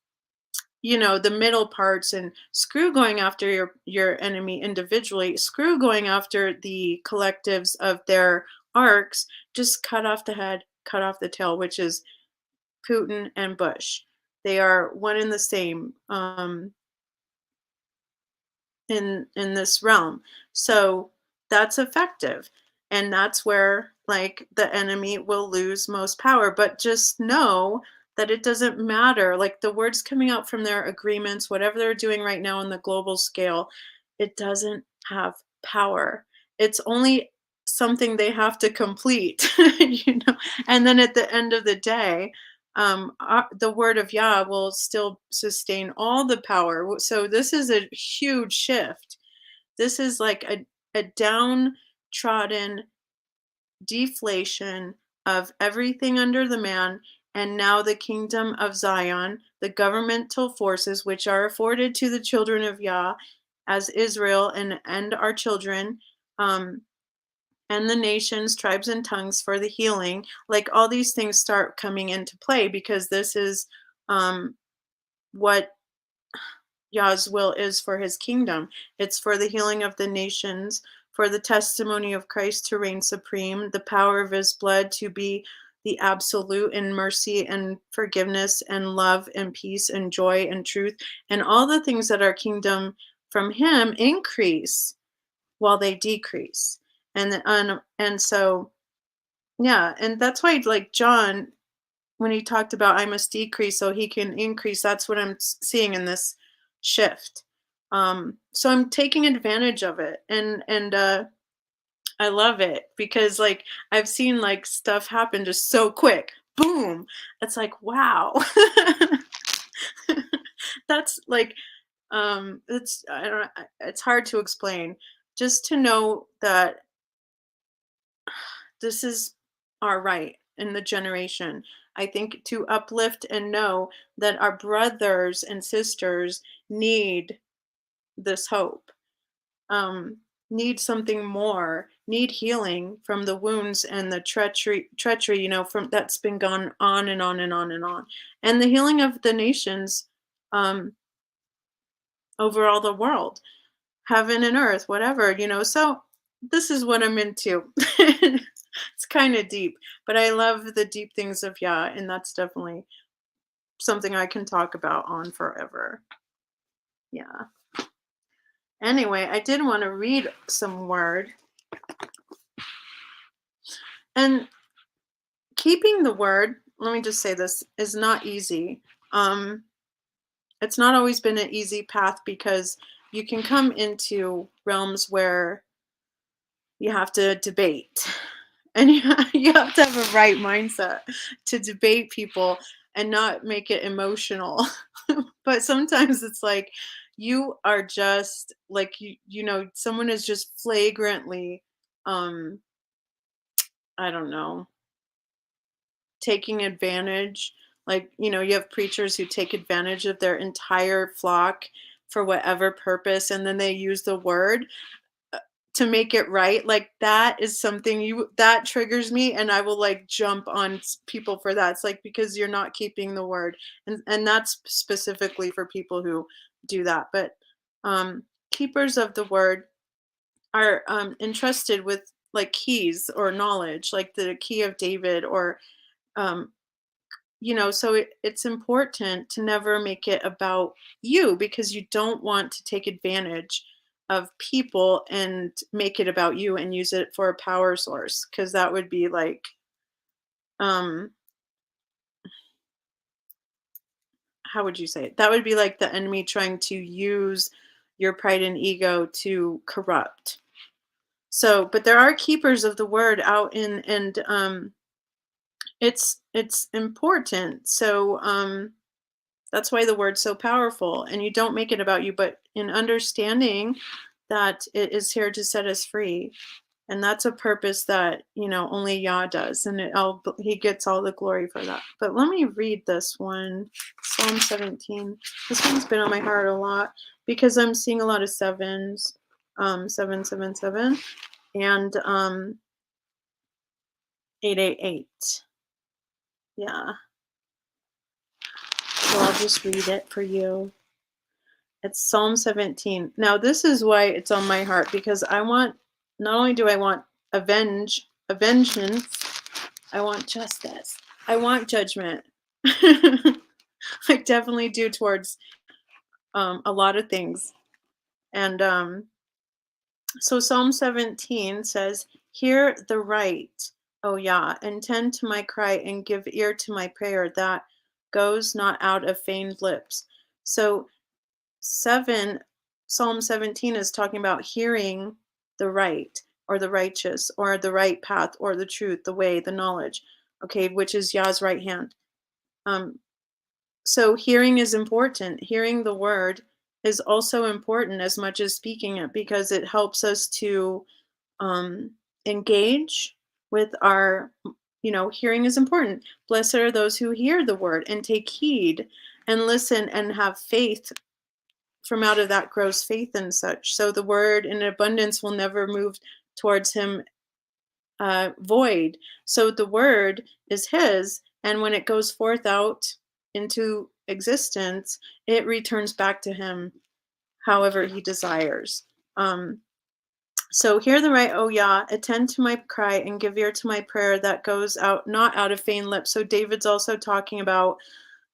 the middle parts, and screw going after your enemy individually. Screw going after the collectives of their arcs. Just cut off the head, cut off the tail, which is Putin and Bush. They are one and the same. In this realm. So that's effective. And that's where like the enemy will lose most power. But just know that it doesn't matter. Like the words coming out from their agreements, whatever they're doing right now on the global scale, it doesn't have power. It's only something they have to complete, And then at the end of the day, the word of Yah will still sustain all the power. So this is a huge shift. This is like a downtrodden deflation of everything under the man. And now the kingdom of Zion, the governmental forces which are afforded to the children of Yah as Israel and our children, and the nations, tribes, and tongues for the healing. Like all these things start coming into play because this is what Yah's will is for his kingdom. It's for the healing of the nations, for the testimony of Christ to reign supreme, the power of his blood to be the absolute in mercy and forgiveness and love and peace and joy and truth, and all the things that are kingdom from him increase while they decrease. And so yeah, and that's why like John when he talked about I must decrease so he can increase, that's what I'm seeing in this shift. So I'm taking advantage of it, and I love it because like I've seen like stuff happen just so quick. Boom. It's like, wow. That's like it's I don't know, it's hard to explain. Just to know that this is our right in the generation. I think to uplift and know that our brothers and sisters need this hope, um, need something more, need healing from the wounds and the treachery, from that's been gone on and on and on and on, and the healing of the nations, um, over all the world, heaven and earth, whatever. So this is what I'm into. It's kind of deep, but I love the deep things of Yah, and that's definitely something I can talk about on forever. Yeah. Anyway, I did want to read some word. And keeping the word, let me just say this, is not easy. Um, it's not always been an easy path because you can come into realms where you have to debate. And you have to have a right mindset to debate people and not make it emotional. But sometimes it's like you are just like someone is just flagrantly um I don't know, taking advantage. Like, you have preachers who take advantage of their entire flock for whatever purpose, and then they use the word to make it right. Like that is something that triggers me, and I will like jump on people for that. It's like because you're not keeping the word, and that's specifically for people who do that. But keepers of the word are entrusted with like keys or knowledge, like the key of David, or um, so it's important to never make it about you because you don't want to take advantage of people and make it about you and use it for a power source, because that would be like um how would you say it? That would be like the enemy trying to use your pride and ego to corrupt. So but there are keepers of the word out in, and it's important. So that's why the word's so powerful, and you don't make it about you, but in understanding that it is here to set us free. And that's a purpose that, only Yah does, and he gets all the glory for that. But let me read this one, Psalm 17. This one's been on my heart a lot because I'm seeing a lot of sevens, 777, and 888. Yeah. So I'll just read it for you. It's Psalm 17. Now, this is why it's on my heart, because not only do I want avengement, I want justice. I want judgment. I definitely do towards a lot of things. And so Psalm 17 says, "Hear the right, O Yah, and tend to my cry and give ear to my prayer that goes not out of feigned lips." So 7 Psalm 17 is talking about hearing the right, or the righteous, or the right path, or the truth, the way, the knowledge, okay, which is Yah's right hand. Um, so hearing is important. Hearing the word is also important as much as speaking it, because it helps us to um, engage with hearing is important. Blessed are those who hear the word and take heed and listen and have faith. From out of that grows faith and such. So the word in abundance will never move towards him void. So the word is his, and when it goes forth out into existence, it returns back to him however he desires. So hear the right, O Yah, attend to my cry and give ear to my prayer that goes out not out of feigned lips. So David's also talking about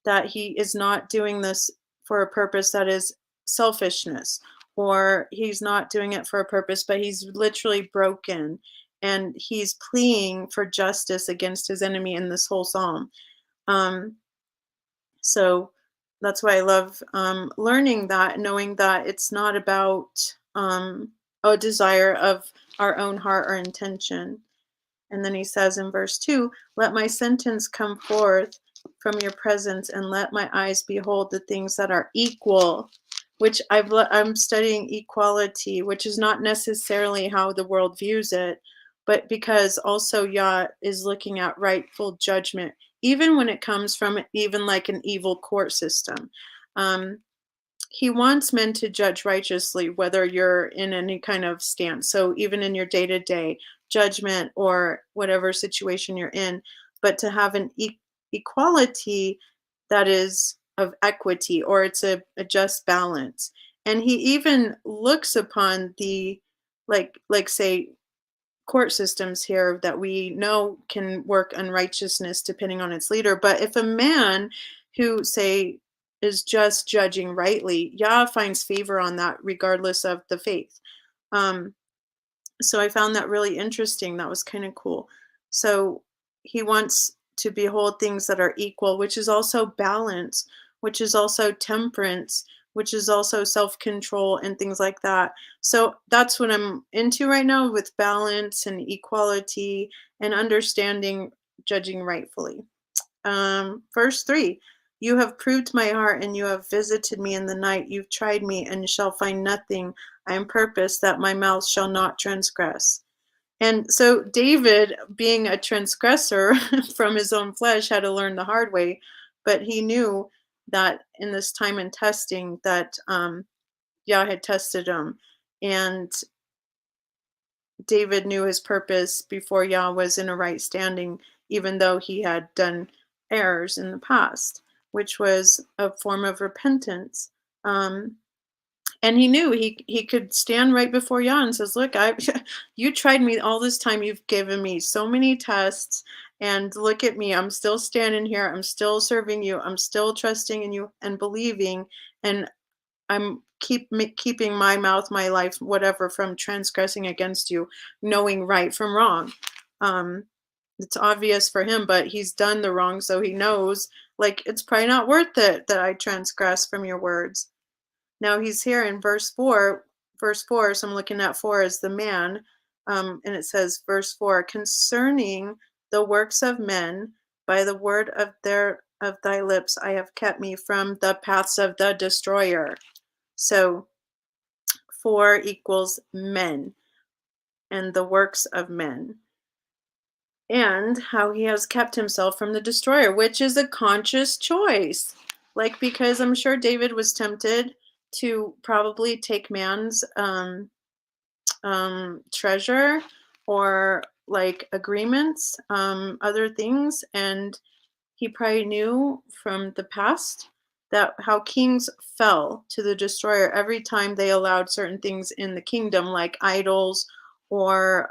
that he is not doing this for a purpose that is selfishness, or he's not doing it for a purpose, but he's literally broken and he's pleading for justice against his enemy in this whole psalm. Um, so that's why I love learning that, knowing that it's not about a desire of our own heart or intention. And then he says in verse 2, let my sentence come forth from your presence and let my eyes behold the things that are equal, which I'm studying equality, which is not necessarily how the world views it, but because also Yah is looking at rightful judgment, even when it comes from even like an evil court system. Um, he wants men to judge righteously, whether you're in any kind of stance. So even in your day to day judgment or whatever situation you're in, but to have an equality that is of equity, or it's a just balance. And he even looks upon the like say court systems here that we know can work unrighteousness depending on its leader. But if a man who, say, is just judging rightly, Yah finds favor on that regardless of the faith. Um, so I found that really interesting. That was kind of cool. So he wants to behold things that are equal, which is also balance, which is also temperance, which is also self-control and things like that. So that's what I'm into right now with balance and equality and understanding judging rightfully. Verse 3, you have proved my heart and you have visited me in the night. You've tried me and shall find nothing. I am purpose that my mouth shall not transgress. And so David, being a transgressor from his own flesh, had to learn the hard way, but he knew that in this time and testing that Yah had tested him, and David knew his purpose before Yah was in a right standing, even though he had done errors in the past, which was a form of repentance. Um, and he knew he could stand right before Yah and says, "Look, I you tried me all this time. You've given me so many tests, and look at me. I'm still standing here. I'm still serving you. I'm still trusting in you and believing, and I'm keeping my mouth, my life, whatever, from transgressing against you, knowing right from wrong." Um, it's obvious for him, but he's done the wrong, so he knows like it's probably not worth it that I transgress from your words. Now he's here in verse 4, so I'm looking at 4 as the man, and it says, verse 4, concerning the works of men, by the word of thy lips, I have kept me from the paths of the destroyer. So 4 equals men and the works of men, and how he has kept himself from the destroyer, which is a conscious choice. Like, because I'm sure David was tempted to probably take man's treasure or like agreements, other things, and he probably knew from the past that how kings fell to the destroyer every time they allowed certain things in the kingdom, like idols or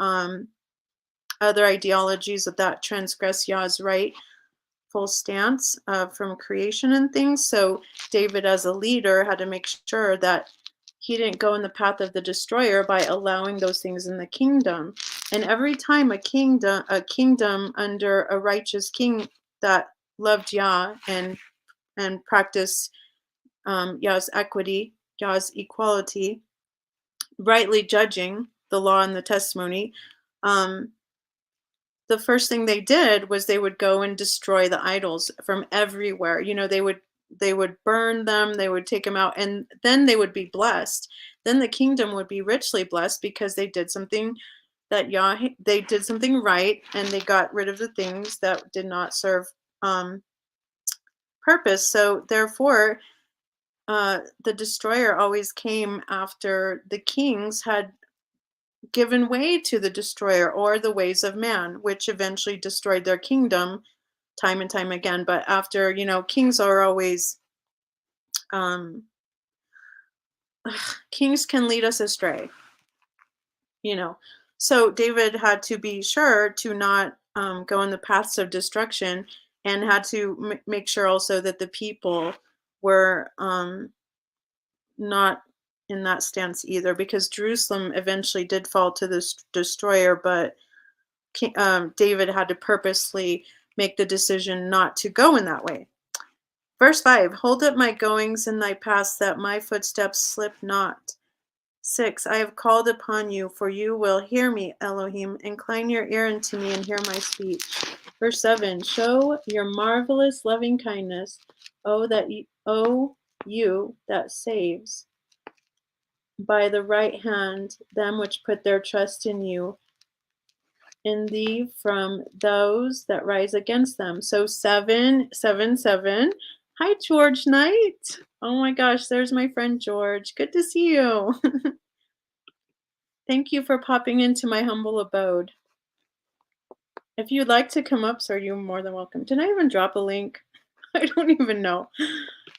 other ideologies of that transgress Yah's rightful stance from creation and things. So David, as a leader, had to make sure that he didn't go in the path of the destroyer by allowing those things in the kingdom. And every time a kingdom under a righteous king that loved Yah and practiced Yah's equity, Yah's equality, rightly judging the law and the testimony, um, the first thing they did was they would go and destroy the idols from everywhere. They would burn them, they would take them out, and then they would be blessed. Then the kingdom would be richly blessed because they did something they did something right, and they got rid of the things that did not serve um, purpose. So therefore, the destroyer always came after the kings had given way to the destroyer or the ways of man, which eventually destroyed their kingdom time and time again. But after, kings are always, um, kings can lead us astray, you know. So David had to be sure to not go in the paths of destruction, and had to make sure also that the people were not in that stance either, because Jerusalem eventually did fall to this destroyer, but David had to purposely make the decision not to go in that way. Verse 5, hold up my goings in thy paths, that my footsteps slip not. 6, I have called upon you, for you will hear me, Elohim. Incline your ear unto me and hear my speech. Verse 7, show your marvelous loving kindness, O you that saves by the right hand them which put their trust in thee from those that rise against them. So 777. Hi, George Knight. Oh my gosh, there's my friend George. Good to see you. Thank you for popping into my humble abode. If you'd like to come up, sir, you're more than welcome. Did I even drop a link? I don't even know.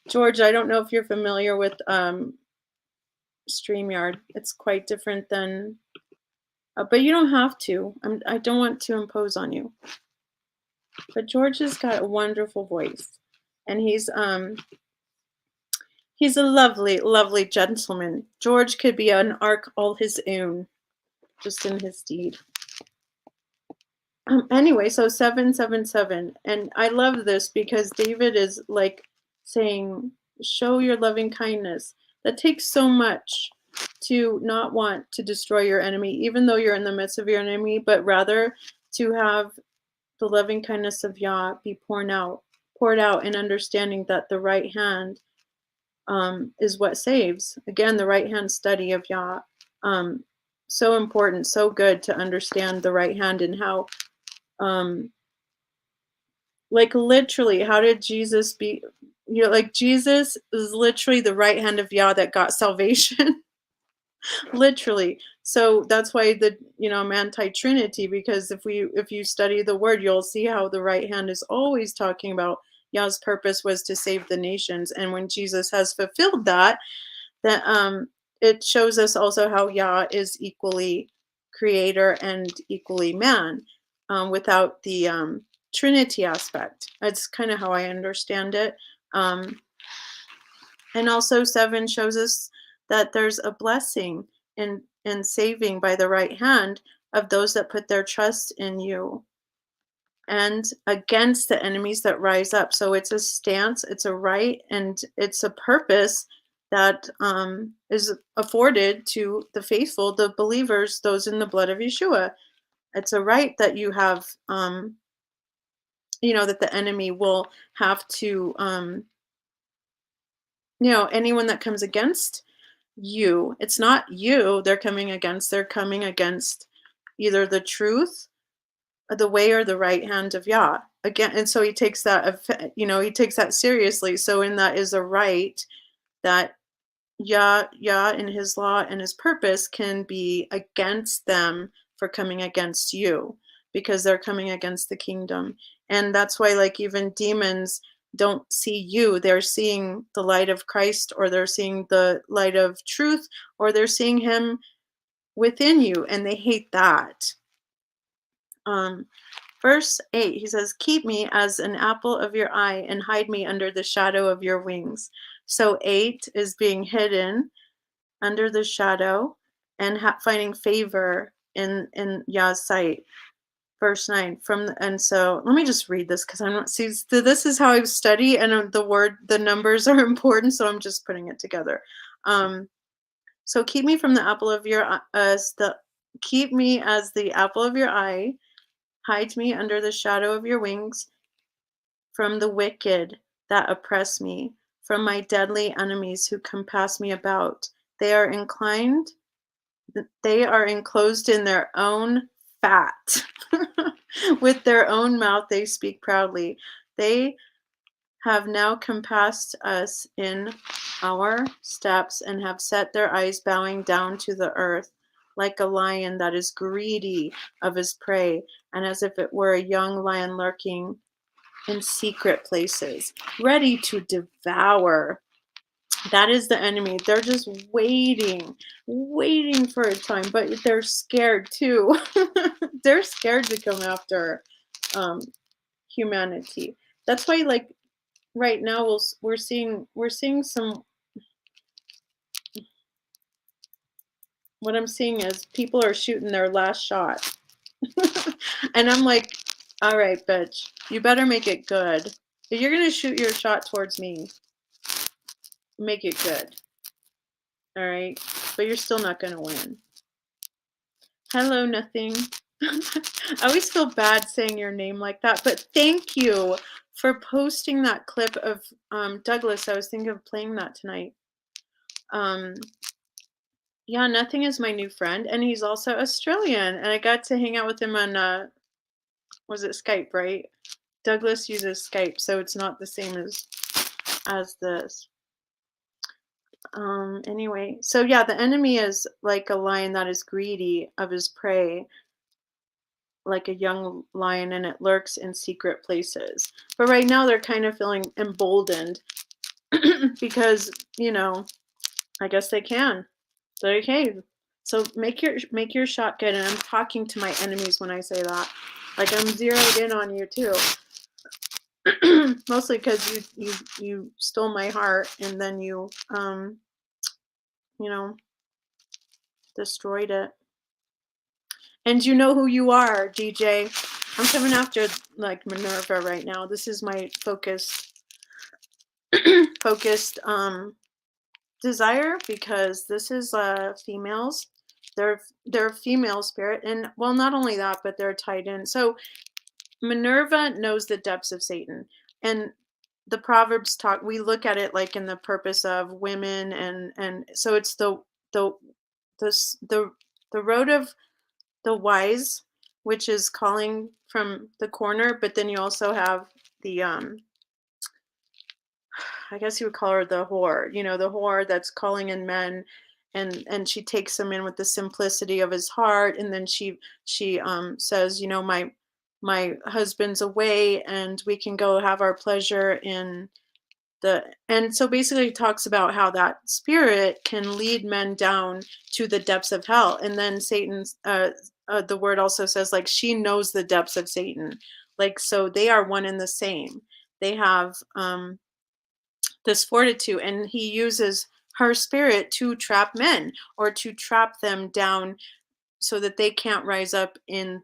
George, I don't know if you're familiar with StreamYard. It's quite different than, but you don't have to. I don't want to impose on you. But George has got a wonderful voice, and he's a lovely, lovely gentleman. George could be an arc all his own, just in his deed. Anyway, so 777, and I love this because David is like saying, show your loving kindness. That takes so much to not want to destroy your enemy, even though you're in the midst of your enemy, but rather to have the loving kindness of Yah be poured out in understanding that the right hand is what saves. Again, the right hand study of Yah. So important, so good to understand the right hand and how like literally, how did Jesus be, like Jesus is literally the right hand of Yah that got salvation. Literally. So that's why I'm anti-Trinity, because if you study the word, you'll see how the right hand is always talking about Yah's purpose was to save the nations. And when Jesus has fulfilled that, it shows us also how Yah is equally creator and equally man, without the Trinity aspect. That's kind of how I understand it. And also 7 shows us that there's a blessing in saving by the right hand of those that put their trust in you, and against the enemies that rise up. So it's a stance, it's a right, and it's a purpose that is afforded to the faithful, the believers, those in the blood of Yeshua. It's a right that you have, that the enemy will have to, anyone that comes against you, it's not you they're coming against either the truth, the way, or the right hand of Yah. Again, and so he takes that seriously. So in that is a right that Yah in his law and his purpose can be against them for coming against you, because they're coming against the kingdom. And that's why, like, even demons don't see you, they're seeing the light of Christ, or they're seeing the light of truth, or they're seeing him within you, and they hate that. Verse 8, he says, keep me as an apple of your eye and hide me under the shadow of your wings. So 8 is being hidden under the shadow and finding favor in Yah's sight. Verse 9, and so let me just read this, because I'm not, see, this is how I study, and the numbers are important, so I'm just putting it together. So keep me from the apple of your keep me as the apple of your eye, hide me under the shadow of your wings, from the wicked that oppress me, from my deadly enemies who compass me about. They are enclosed in their own fat. With their own mouth they speak proudly. They have now compassed us in our steps, and have set their eyes bowing down to the earth, like a lion that is greedy of his prey, and as if it were a young lion lurking in secret places, ready to devour. That is the enemy. They're just waiting for a time, but they're scared too. They're scared to come after humanity. That's why, like, right now we're seeing some. What I'm seeing is people are shooting their last shot, and I'm like, All right, bitch. You better make it good. If you're gonna shoot your shot towards me, make it good. All right? But you're still not gonna win. Hello, nothing. I always feel bad saying your name like that, but thank you for posting that clip of Douglas. I was thinking of playing that tonight. Um, yeah, nothing is my new friend, and he's also Australian, and I got to hang out with him on was it Skype, right? Douglas uses Skype, so it's not the same as this. Anyway, so yeah, the enemy is like a lion that is greedy of his prey, like a young lion, and it lurks in secret places. But right now they're kind of feeling emboldened because, you know, I guess they can. So okay. So make your shot good. And I'm talking to my enemies when I say that. Like I'm zeroed in on you too. Mostly because you stole my heart and then you know, destroyed it. And you know who you are, DJ. I'm coming after like Minerva right now. This is my focused desire because this is females. They're female spirit, and well, not only that, but they're tied in. So Minerva knows the depths of Satan, and the Proverbs talk. We look at it like in the purpose of women, and so it's the the the road of the wise, which is calling from the corner, but then you also have the I guess you would call her the whore, you know, the whore that's calling in men, and she takes him in with the simplicity of his heart, and then she says, you know, my husband's away and we can go have our pleasure in the and so basically it talks about how that spirit can lead men down to the depths of hell. And then Satan's the word also says like she knows the depths of Satan. Like so they are one and the same. They have this fortitude, and he uses her spirit to trap men or to trap them down so that they can't rise up in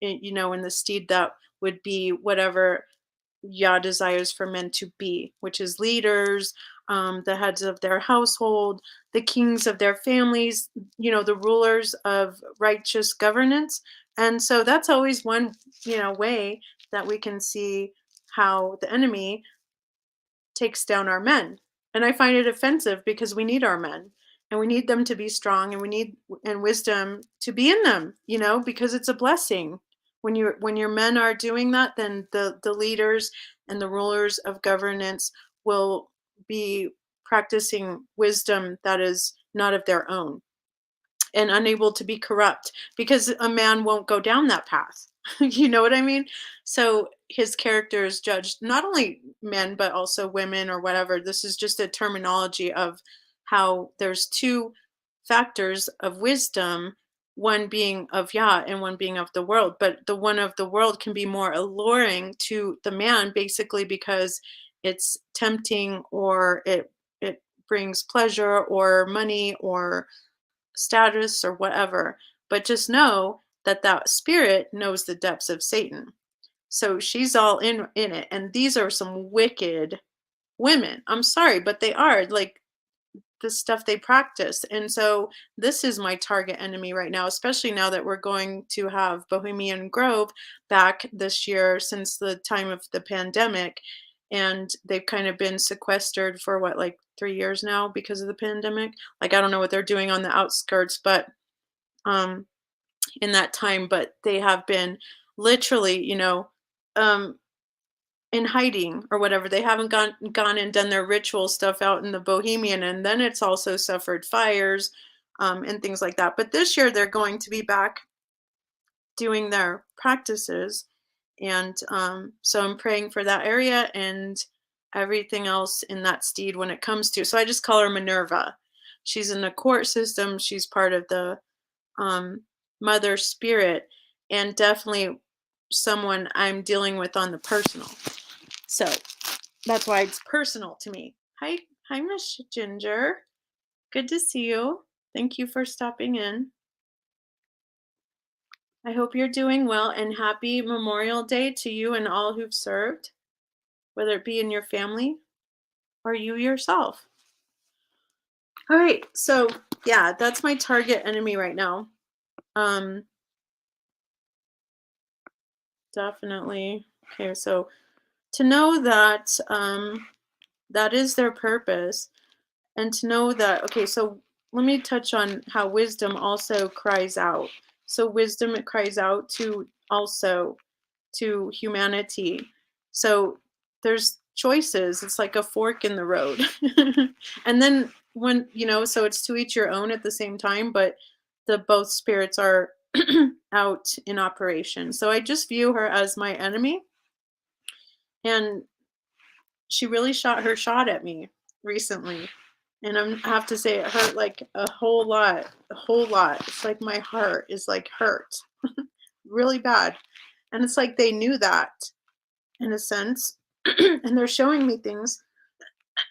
you know in the steed that would be whatever Yah desires for men to be, which is leaders, the heads of their household, the kings of their families, you know, the rulers of righteous governance. And so that's always one, you know, way that we can see how the enemy takes down our men. And I find it offensive because we need our men and we need them to be strong and we need and wisdom to be in them, you know, because it's a blessing. When your men are doing that, then the leaders and the rulers of governance will be practicing wisdom that is not of their own and unable to be corrupt because a man won't go down that path. You know what I mean? So his character is judged not only men but also women or whatever. This is just a terminology of how there's two factors of wisdom, one being of Yah and one being of the world. But the one of the world can be more alluring to the man basically because it's tempting or it brings pleasure or money or status or whatever. But just know that that spirit knows the depths of Satan. So she's all in it. And these are some wicked women. I'm sorry, but they are like the stuff they practice. And so this is my target enemy right now, especially now that we're going to have Bohemian Grove back this year since the time of the pandemic. And they've kind of been sequestered for what, like 3 years now because of the pandemic. Like I don't know what they're doing on the outskirts, but um in that time, but they have been literally, you know, um in hiding or whatever. They haven't gone and done their ritual stuff out in the Bohemian, and then it's also suffered fires and things like that. But this year they're going to be back doing their practices, and so I'm praying for that area and everything else in that steed when it comes to. So I just call her Minerva. She's in the court system. She's part of the um, mother spirit, and definitely someone I'm dealing with on the personal. So that's why it's personal to me. Hi, Miss Ginger. Good to see you. Thank you for stopping in. I hope you're doing well, and happy Memorial Day to you and all who've served, whether it be in your family or you yourself. All right, so yeah, that's my target enemy right now. Um, Definitely. Okay, so to know that that is their purpose, and to know that, okay, so let me touch on how wisdom also cries out. So wisdom, it cries out to also to humanity. So there's choices. It's like a fork in the road. And then when, so it's to each your own at the same time, but the both spirits are out in operation. So I just view her as my enemy, and she really shot her shot at me recently. And I have to say it hurt like a whole lot, a whole lot. It's like my heart is like hurt really bad. And it's like they knew that in a sense. And they're showing me things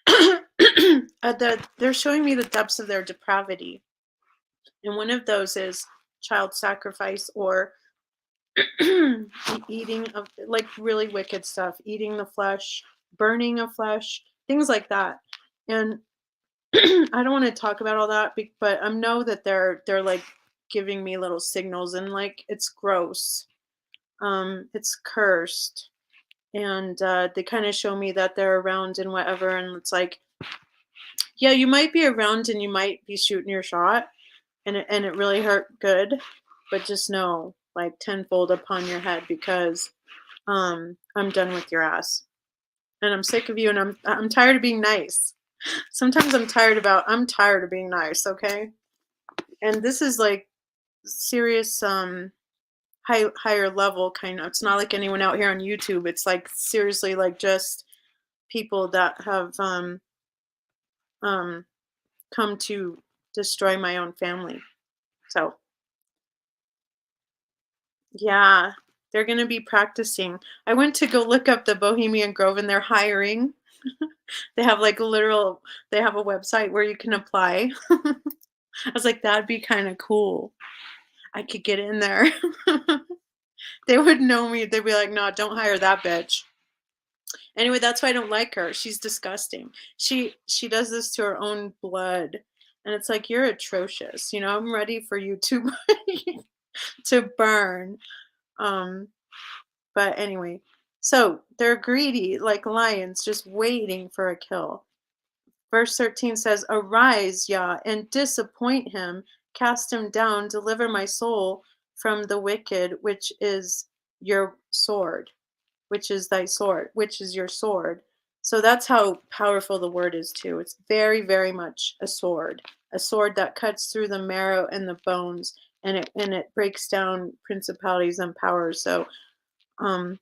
that they're showing me the depths of their depravity. And one of those is child sacrifice, or eating of like really wicked stuff, eating the flesh, burning of flesh, things like that. And I don't want to talk about all that, but I know that they're like giving me little signals, and like it's gross. It's cursed, and they kind of show me that they're around and whatever, and it's like, yeah, you might be around and you might be shooting your shot, and it really hurt good, but just know, like, tenfold upon your head, because I'm done with your ass, and I'm sick of you, and I'm tired of being nice. Sometimes I'm tired of being nice, okay? And this is like serious higher level kind of. It's not like anyone out here on YouTube. It's like seriously like just people that have um come to destroy my own family. So, yeah, they're going to be practicing. I went to go look up the Bohemian Grove, and they're hiring. They have like they have a website where you can apply. I was like, that'd be kind of cool. I could get in there. They would know me. They'd be like, no, don't hire that bitch. Anyway, that's why I don't like her. She's disgusting. She does this to her own blood. And it's like, you're atrocious. I'm ready for you to to burn. Um, but anyway, so they're greedy like lions, just waiting for a kill. Verse 13 says, arise, Yah, and disappoint him, cast him down, deliver my soul from the wicked, which is your sword, which is thy sword, which is your sword. So that's how powerful the word is too. It's very, very much a sword that cuts through the marrow and the bones, and it breaks down principalities and powers. So um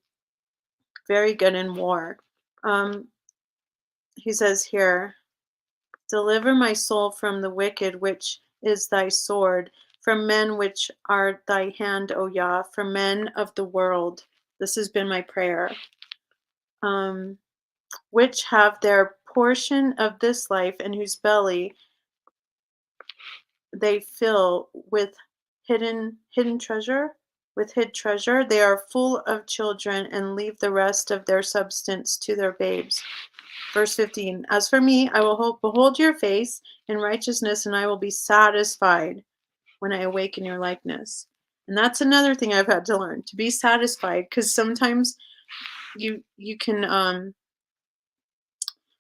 very good in war. Um he says here, deliver my soul from the wicked, which is thy sword, from men which are thy hand, O Yah, from men of the world. This has been my prayer. Um which have their portion of this life, and whose belly they fill with hidden treasure, with hid treasure. They are full of children, and leave the rest of their substance to their babes. Verse 15, as for me, I will behold your face in righteousness, and I will be satisfied when I awaken your likeness. And that's another thing I've had to learn, to be satisfied, because sometimes you can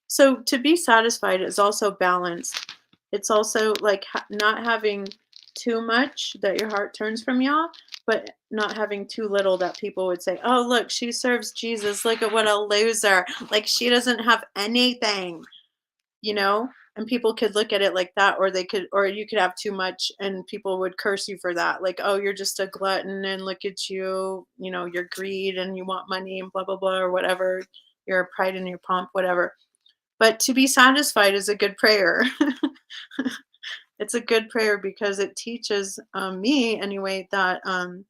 so to be satisfied is also balanced. It's also like not having too much that your heart turns from Yah, but not having too little that people would say, "Oh, look, she serves Jesus. Look at what a loser. Like she doesn't have anything." You know? And people could look at it like that, or or you could have too much and people would curse you for that. Like, "Oh, you're just a glutton, and look at you, your greed, and you want money and blah blah blah," or whatever. Your pride and your pomp, whatever. But to be satisfied is a good prayer. It's a good prayer because it teaches me anyway that and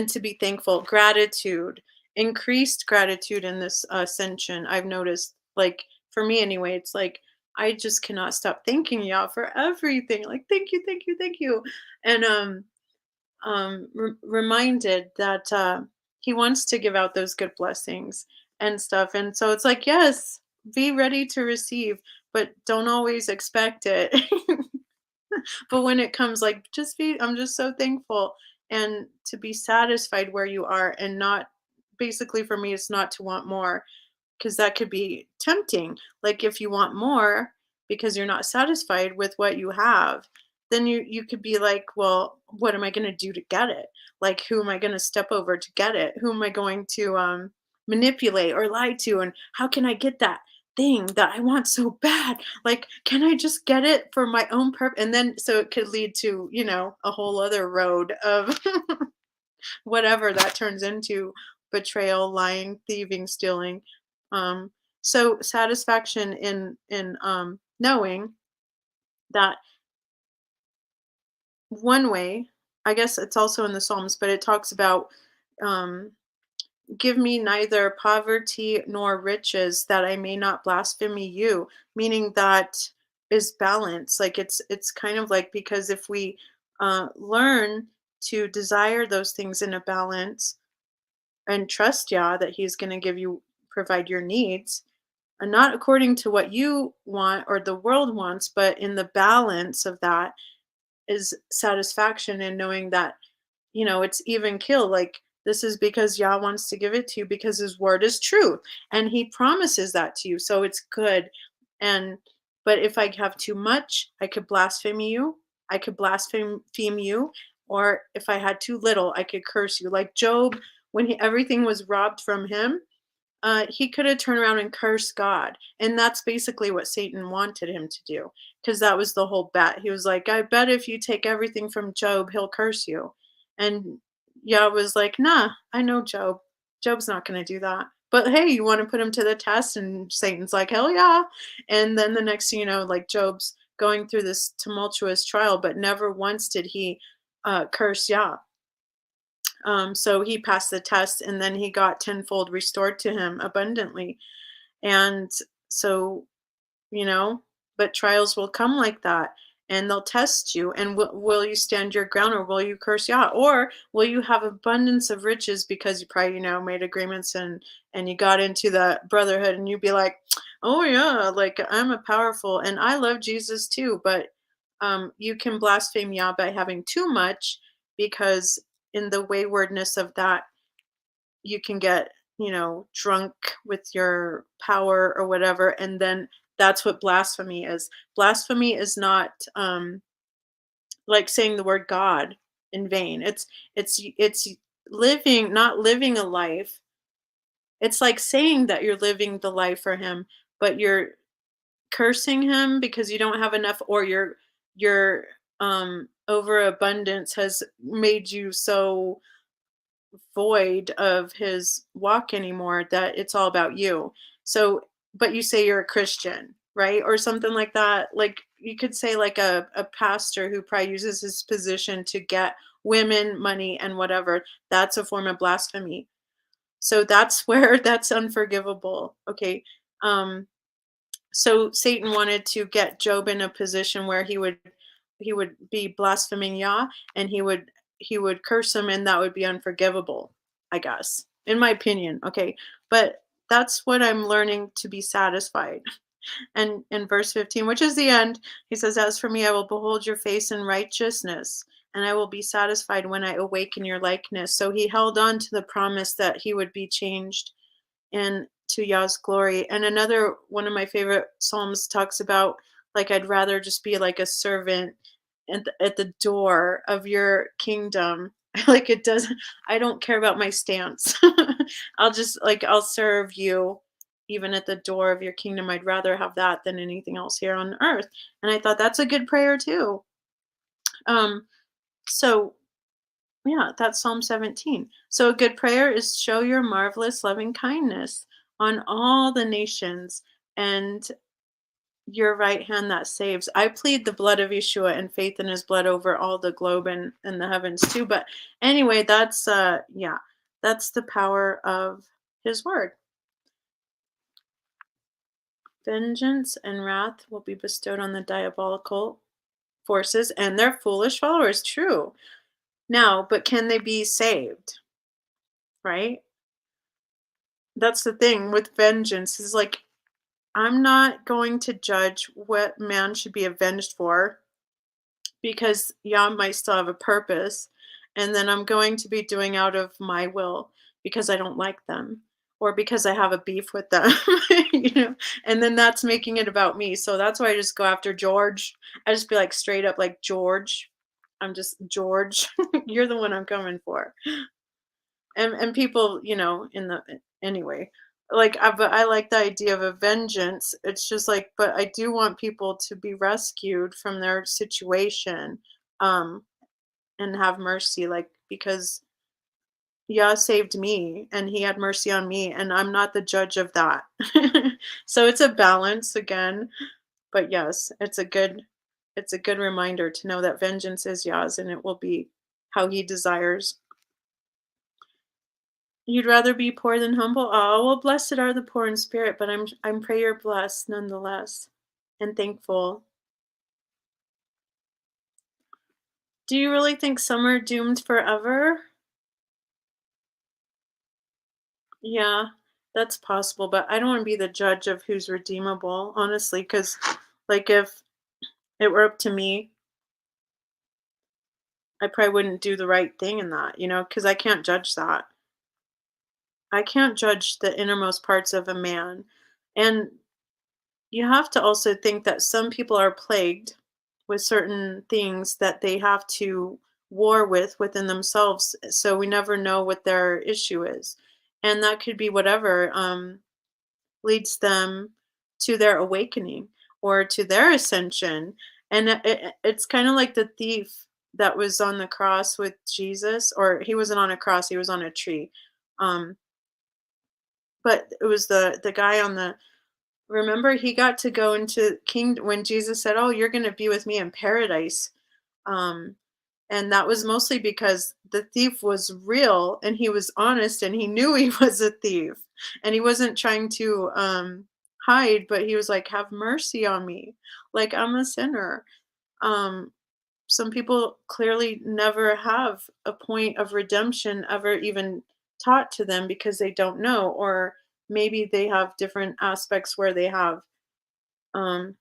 to be thankful, gratitude, increased gratitude in this ascension. I've noticed, like for me anyway, it's like I just cannot stop thanking y'all for everything. Like thank you, thank you, thank you, and reminded that he wants to give out those good blessings and stuff. And so it's like, yes, be ready to receive, but don't always expect it. But when it comes, like, just be, I'm just so thankful and to be satisfied where you are and not, basically for me, it's not to want more, because that could be tempting. Like if you want more because you're not satisfied with what you have, then you could be like, well, what am I going to do to get it? Like who am I going to step over to get it? Who am I going to manipulate or lie to, and how can I get that thing that I want so bad? Like can I just get it for my own purpose? And then so it could lead to, a whole other road of whatever that turns into: betrayal, lying, thieving, stealing. Um, so satisfaction in knowing that one way, I guess it's also in the Psalms, but it talks about um, give me neither poverty nor riches that I may not blaspheme you, meaning that is balance. Like it's kind of like, because if we learn to desire those things in a balance and trust Yah that He's going to give you, provide your needs, and not according to what you want or the world wants, but in the balance of that is satisfaction in knowing that, it's even kill. Like this is because Yah wants to give it to you because His word is true and He promises that to you. So it's good. And but if I have too much, I could blaspheme you. I could blaspheme you. Or if I had too little, I could curse you. Like Job, when everything was robbed from him, he could have turned around and cursed God. And that's basically what Satan wanted him to do, because that was the whole bet. He was like, I bet if you take everything from Job, he'll curse you. And Yah was like, nah, I know Job. Job's not going to do that. But hey, you want to put him to the test? And Satan's like, hell yeah. And then the next thing you know, like Job's going through this tumultuous trial, but never once did he curse Yah. So he passed the test and then he got tenfold restored to him abundantly. And so, you know, but trials will come like that and they'll test you. And will you stand your ground, or will you curse Yah? Or will you have abundance of riches because you probably, made agreements and you got into the brotherhood and you'd be like, oh yeah, like I'm a powerful and I love Jesus too. But you can blaspheme Yah by having too much, because in the waywardness of that, you can get, drunk with your power or whatever. And then that's what blasphemy is. Blasphemy is not like saying the word God in vain. It's living, not living a life. It's like saying that you're living the life for Him, but you're cursing Him because you don't have enough, or your overabundance has made you so void of His walk anymore that it's all about you. So, but you say you're a Christian, right? Or something like that. Like you could say like a pastor who probably uses his position to get women, money, and whatever. That's a form of blasphemy. So that's where that's unforgivable. Okay. Um, so Satan wanted to get Job in a position where he would be blaspheming Yah, and he would curse him, and that would be unforgivable, I guess, in my opinion. Okay. But that's what I'm learning, to be satisfied. And in verse 15, which is the end, he says, as for me, I will behold your face in righteousness, and I will be satisfied when I awaken your likeness. So he held on to the promise that he would be changed and to Yah's glory. And another one of my favorite psalms talks about, like, I'd rather just be like a servant at the door of your kingdom. Like it doesn't, I don't care about my stance. I'll serve you even at the door of your kingdom. I'd rather have that than anything else here on earth. And I thought that's a good prayer too. Um, so yeah, that's Psalm 17. So a good prayer is show your marvelous loving kindness on all the nations and your right hand that saves. I plead the blood of Yeshua and faith in his blood over all the globe and the heavens too. But anyway, that's the power of his word. Vengeance and wrath will be bestowed on the diabolical forces and their foolish followers. True. Now, but can they be saved? Right? That's the thing with vengeance is like, I'm not going to judge what man should be avenged for because Yah might still have a purpose. And then I'm going to be doing out of my will because I don't like them or because I have a beef with them, you know, and then that's making it about me. So that's why I just go after George. I just be like straight up like George. I'm just George. You're the one I'm coming for. And people, you know, in the anyway, like, but I like the idea of a vengeance. It's just like, but I do want people to be rescued from their situation, um, and have mercy, like, because Yah saved me and he had mercy on me, and I'm not the judge of that. So it's a balance again, but yes, it's a good reminder to know that vengeance is Yah's and it will be how he desires. You'd rather be poor than humble? Oh, well, blessed are the poor in spirit, but I'm pray you're blessed nonetheless and thankful. Do you really think some are doomed forever? Yeah, that's possible, but I don't want to be the judge of who's redeemable, honestly, because like if it were up to me, I probably wouldn't do the right thing in that, you know, because I can't judge that. I can't judge the innermost parts of a man. And you have to also think that some people are plagued with certain things that they have to war with within themselves. So we never know what their issue is. And that could be whatever leads them to their awakening or to their ascension. And it's kind of like the thief that was on the cross with Jesus, or he wasn't on a cross, he was on a tree. Um, but it was the guy on the remember, he got to go into king when Jesus said, "Oh, you're gonna be with me in paradise." Um, and that was mostly because the thief was real and he was honest and he knew he was a thief. And he wasn't trying to hide, but he was like, "Have mercy on me. Like I'm a sinner." Um, some people clearly never have a point of redemption ever even taught to them because they don't know, or maybe they have different aspects where they have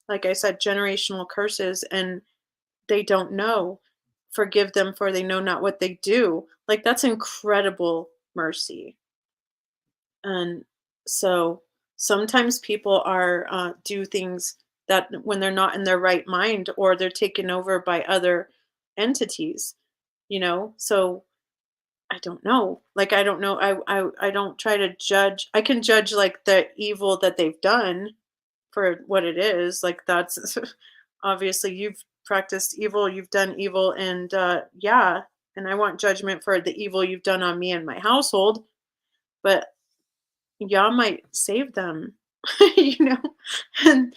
like I said, generational curses and they don't know. Forgive them for they know not what they do. Like that's incredible mercy. And so sometimes people are do things that when they're not in their right mind or they're taken over by other entities, you know. So I don't know. Like I don't know. I don't try to judge. I can judge like the evil that they've done for what it is. Like that's obviously you've practiced evil, you've done evil, and yeah, and I want judgment for the evil you've done on me and my household, but Yah might save them, you know, and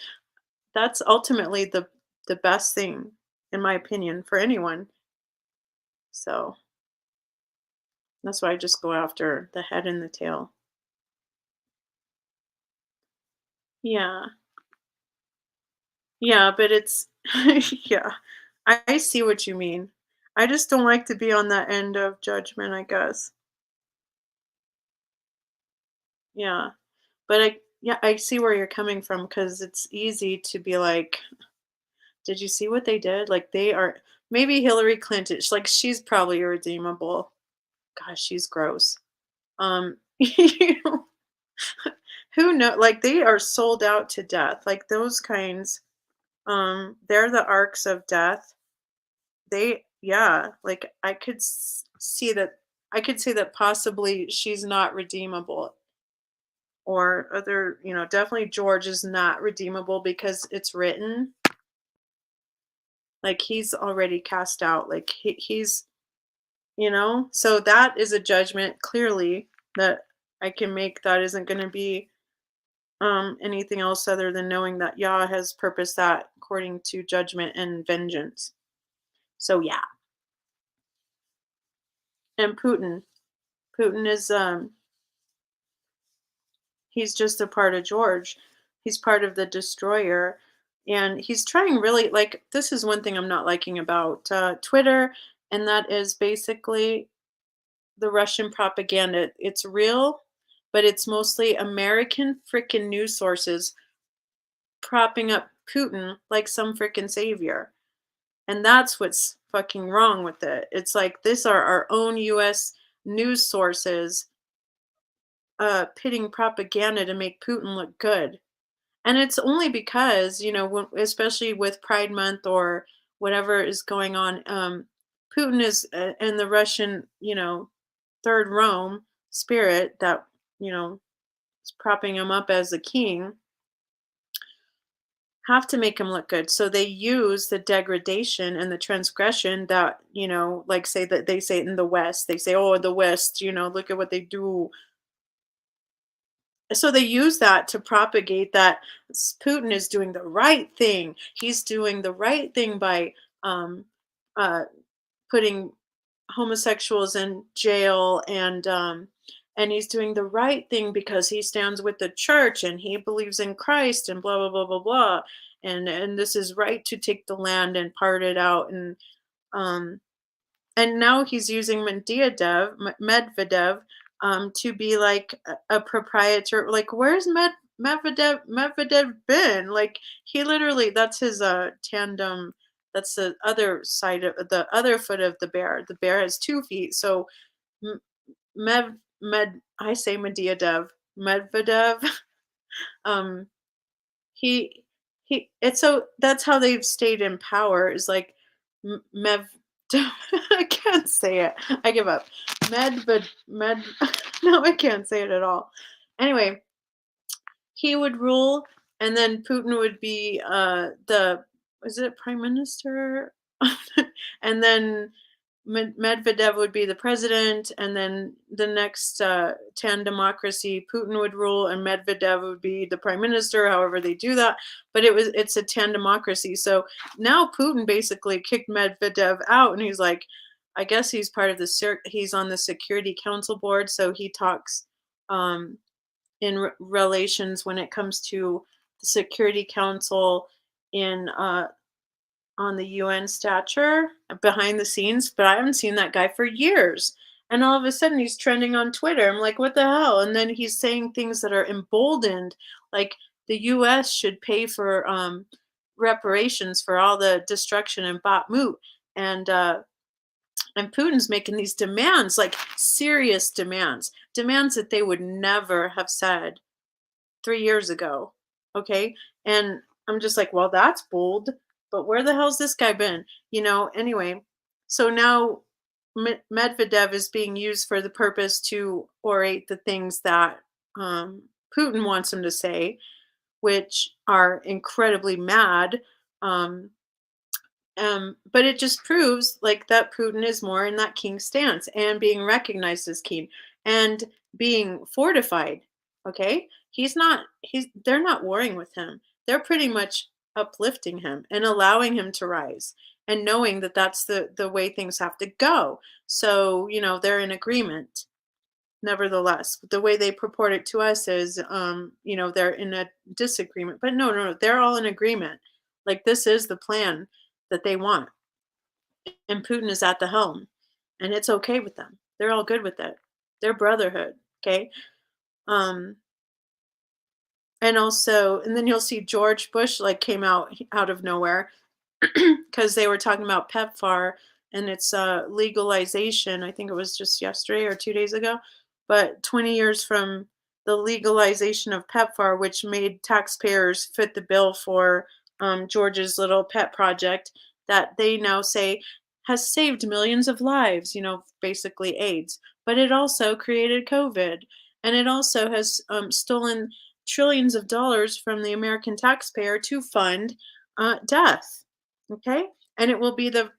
that's ultimately the best thing, in my opinion, for anyone. So that's why I just go after the head and the tail. Yeah, yeah, but it's yeah, I see what you mean. I just don't like to be on that end of judgment, I guess. Yeah. But yeah, I see where you're coming from because it's easy to be like, "Did you see what they did?" Like, they are maybe Hillary Clinton, like, she's probably irredeemable. Gosh, she's gross. You know, who know like, they are sold out to death, like, those kinds, they're the arcs of death. They yeah, like, I could see that I could say that possibly she's not redeemable. Or other, you know, definitely George is not redeemable because it's written like he's already cast out. Like he's, you know, so that is a judgment clearly that I can make that isn't going to be anything else other than knowing that Yah has purposed that according to judgment and vengeance. So yeah. And Putin is he's just a part of George. He's part of the destroyer. And he's trying really like this is one thing I'm not liking about Twitter and that is basically the Russian propaganda. It's real, but it's mostly American frickin' news sources propping up Putin like some frickin' savior. And that's what's fucking wrong with it. It's like these are our own US news sources pitting propaganda to make Putin look good. And it's only because, especially with Pride Month or whatever is going on, Putin is and the Russian, Third Rome spirit that, is propping him up as a king, have to make him look good. So they use the degradation and the transgression that, like say that they say in the West, they say, oh, the West, look at what they do. So they use that to propagate that Putin is doing the right thing. He's doing the right thing by um, uh, putting homosexuals in jail, and he's doing the right thing because he stands with the church and he believes in Christ and blah blah blah blah blah. And this is right to take the land and part it out, um and now he's using Medvedev, to be like a proprietor. Like, where's Medvedev been? Like, he literally, that's his tandem. That's the other side of the other foot of the bear. The bear has 2 feet. So M- I say Medvedev. um, he it's so that's how they've stayed in power, is like Mev I can't say it. I give up. Med No, I can't say it at all. Anyway, he would rule, and then Putin would be the is it prime minister? And then Medvedev would be the president, and then the next Tan democracy, Putin would rule, and Medvedev would be the prime minister. However, they do that, but it's a Tan democracy. So now Putin basically kicked Medvedev out, and he's like, I guess he's part of the he's on the Security Council board, so he talks um, in relations when it comes to the Security Council in on the UN stature behind the scenes, but I haven't seen that guy for years. And all of a sudden he's trending on Twitter. I'm like, what the hell? And then he's saying things that are emboldened, like the US should pay for reparations for all the destruction in Bakhmut. And and Putin's making these demands, like serious demands, demands that they would never have said 3 years ago. Okay. And I'm just like, well, that's bold, but where the hell's this guy been? Anyway, so now Medvedev is being used for the purpose to orate the things that Putin wants him to say, which are incredibly mad. Um, but it just proves like that Putin is more in that king stance and being recognized as king and being fortified. Okay. They're not warring with him. They're pretty much uplifting him and allowing him to rise and knowing that that's the way things have to go. So, they're in agreement. Nevertheless, the way they purport it to us is, they're in a disagreement. But no, no, no, they're all in agreement. Like, this is the plan that they want, and Putin is at the helm, and it's okay with them. They're all good with it. They're brotherhood, okay? Um, and then you'll see George Bush like came out of nowhere because they were talking about PEPFAR and its legalization. I think it was just yesterday or 2 days ago, but 20 years from the legalization of PEPFAR, which made taxpayers fit the bill for George's little pet project that they now say has saved millions of lives, basically AIDS, but it also created COVID, and it also has stolen trillions of dollars from the American taxpayer to fund death. Okay, and it will be the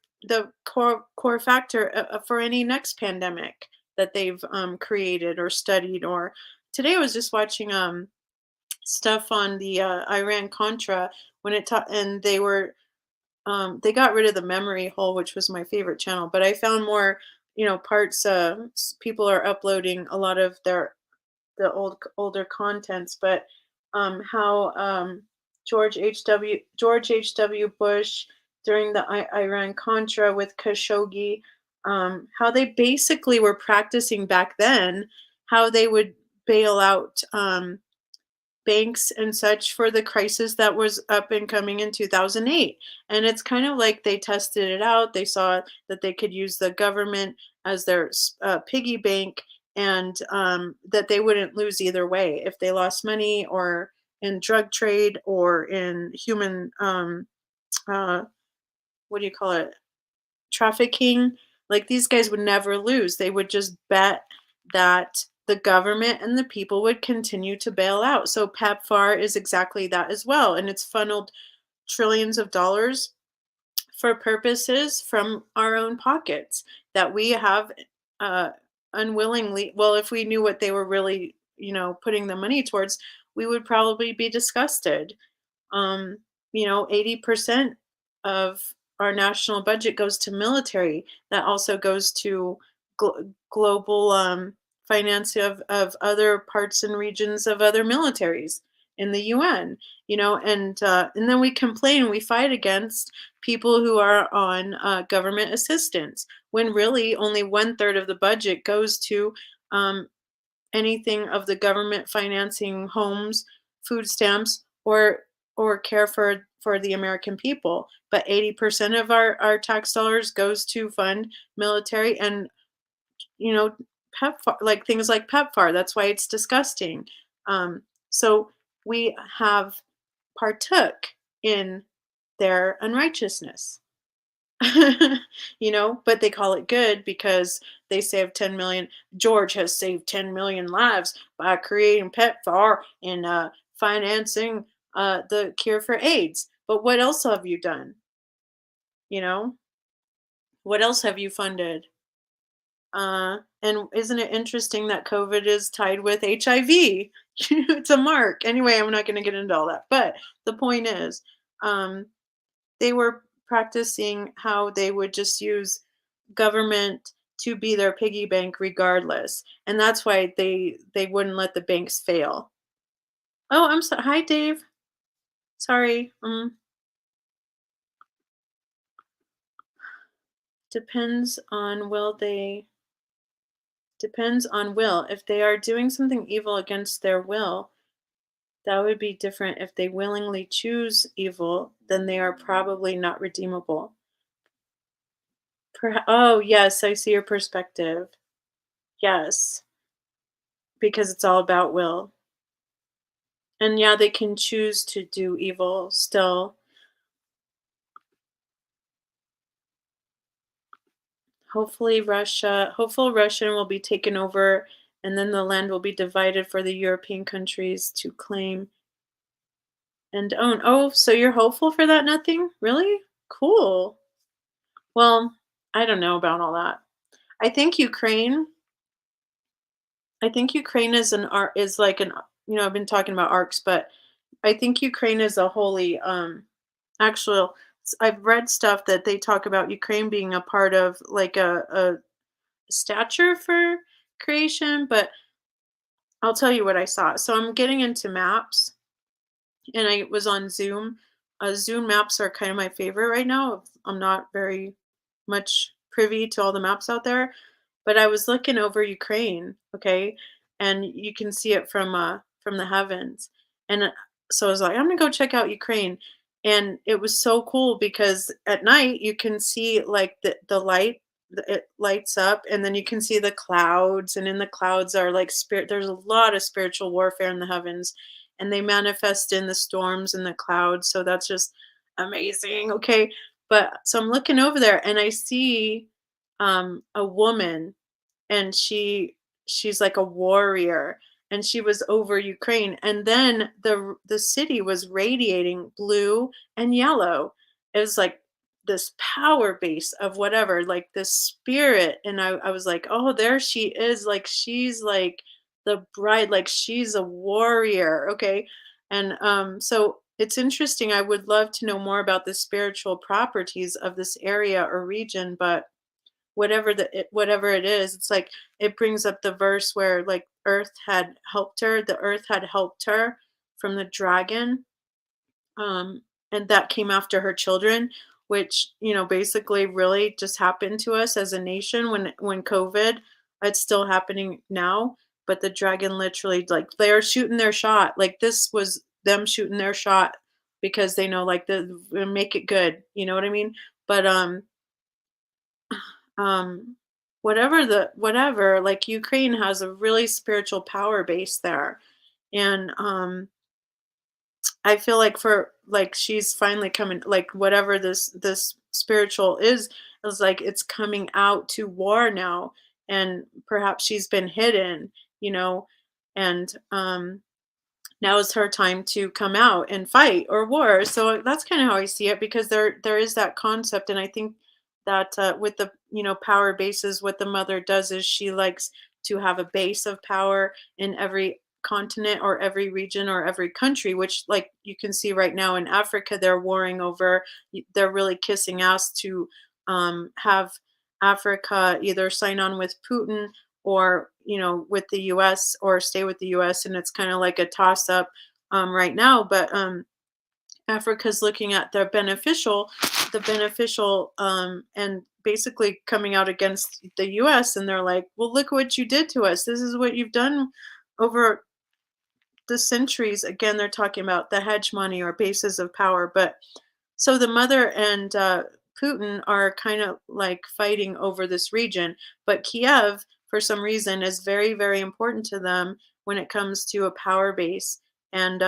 core factor for any next pandemic that they've created or studied. Or today I was just watching stuff on the Iran Contra when and they got rid of the memory hole, which was my favorite channel, but I found more parts. People are uploading a lot of the older contents, but how George H.W. Bush during the Iran Contra with Khashoggi. how they basically were practicing back then, how they would bail out banks and such for the crisis that was up and coming in 2008. And it's kind of like they tested it out. They saw that they could use the government as their piggy bank, and that they wouldn't lose either way if they lost money or in drug trade or in human, uh, what do you call it? Trafficking. Like these guys would never lose. They would just bet that the government and the people would continue to bail out. So PEPFAR is exactly that as well. And it's funneled trillions of dollars for purposes from our own pockets that we have uh, unwillingly. Well, if we knew what they were really, putting the money towards, we would probably be disgusted. 80% of our national budget goes to military. That also goes to global finance of other parts and regions of other militaries in the UN. And then we complain, we fight against people who are on government assistance, when really only one third of the budget goes to um, anything of the government financing homes, food stamps, or care for the American people. But 80% of our tax dollars goes to fund military and, you know, PEPFAR, like things like PEPFAR. That's why it's disgusting. So we have partook in their unrighteousness. But they call it good because they saved 10 million. George has saved 10 million lives by creating PEPFAR and financing the cure for AIDS. But what else have you done? You know, what else have you funded? And isn't it interesting that COVID is tied with HIV? It's a mark. Anyway, I'm not going to get into all that. But the point is, um, they were practicing how they would just use government to be their piggy bank regardless, and that's why they wouldn't let the banks fail. Oh, I'm so hi, Dave. Sorry. Depends on will. If they are doing something evil against their will, that would be different. If they willingly choose evil, then they are probably not redeemable. Oh, yes, I see your perspective. Yes, because it's all about will. And yeah, they can choose to do evil still. Hopeful Russian will be taken over, and then the land will be divided for the European countries to claim and own. Oh, so you're hopeful for that nothing? Really? Cool. Well, I don't know about all that. I think Ukraine I think Ukraine is an art is like an I've been talking about arcs, but I think Ukraine is a holy actual I've read stuff that they talk about Ukraine being a part of like a stature for creation, but I'll tell you what I saw. So I'm getting into maps, and I was on Zoom. Zoom maps are kind of my favorite right now. I'm not very much privy to all the maps out there, but I was looking over Ukraine, okay, and you can see it from the heavens, and so I was like, I'm gonna go check out Ukraine, and it was so cool because at night you can see like the light. It lights up, and then you can see the clouds, and in the clouds are like spirit. There's a lot of spiritual warfare in the heavens, and they manifest in the storms and the clouds. So that's just amazing. Okay. But so I'm looking over there and I see a woman, and she's like a warrior, and she was over Ukraine, and then the city was radiating blue and yellow. It was like this power base of whatever, like this spirit, and I was like, oh, there she is, like she's like the bride, like she's a warrior. Okay. And so it's interesting. I would love to know more about the spiritual properties of this area or region, but whatever it is, it's like it brings up the verse where like the earth had helped her from the dragon, and that came after her children. which, basically really just happened to us as a nation when COVID. It's still happening now, but the dragon literally, like, they're shooting their shot. Like, this was them shooting their shot because they know, like, the make it good. You know what I mean? But um whatever, like, Ukraine has a really spiritual power base there. And I feel like, for like, she's finally coming, like, whatever this spiritual is like, it's coming out to war now. And perhaps she's been hidden, you know and now is her time to come out and fight or war. So that's kind of how I see it, because there is that concept. And I think that, with the, power bases, what the mother does is she likes to have a base of power in every continent or every region or every country, which, like, you can see right now in Africa, they're warring over. They're really kissing ass to have Africa either sign on with Putin, or, with the US, or stay with the US. And it's kind of like a toss up right now. But Africa's looking at the beneficial, and basically coming out against the US. And they're like, well, look what you did to us. This is what you've done over the centuries. Again, they're talking about the hegemony or bases of power. But so the mother and Putin are kind of like fighting over this region. But Kiev, for some reason, is very, very important to them when it comes to a power base. And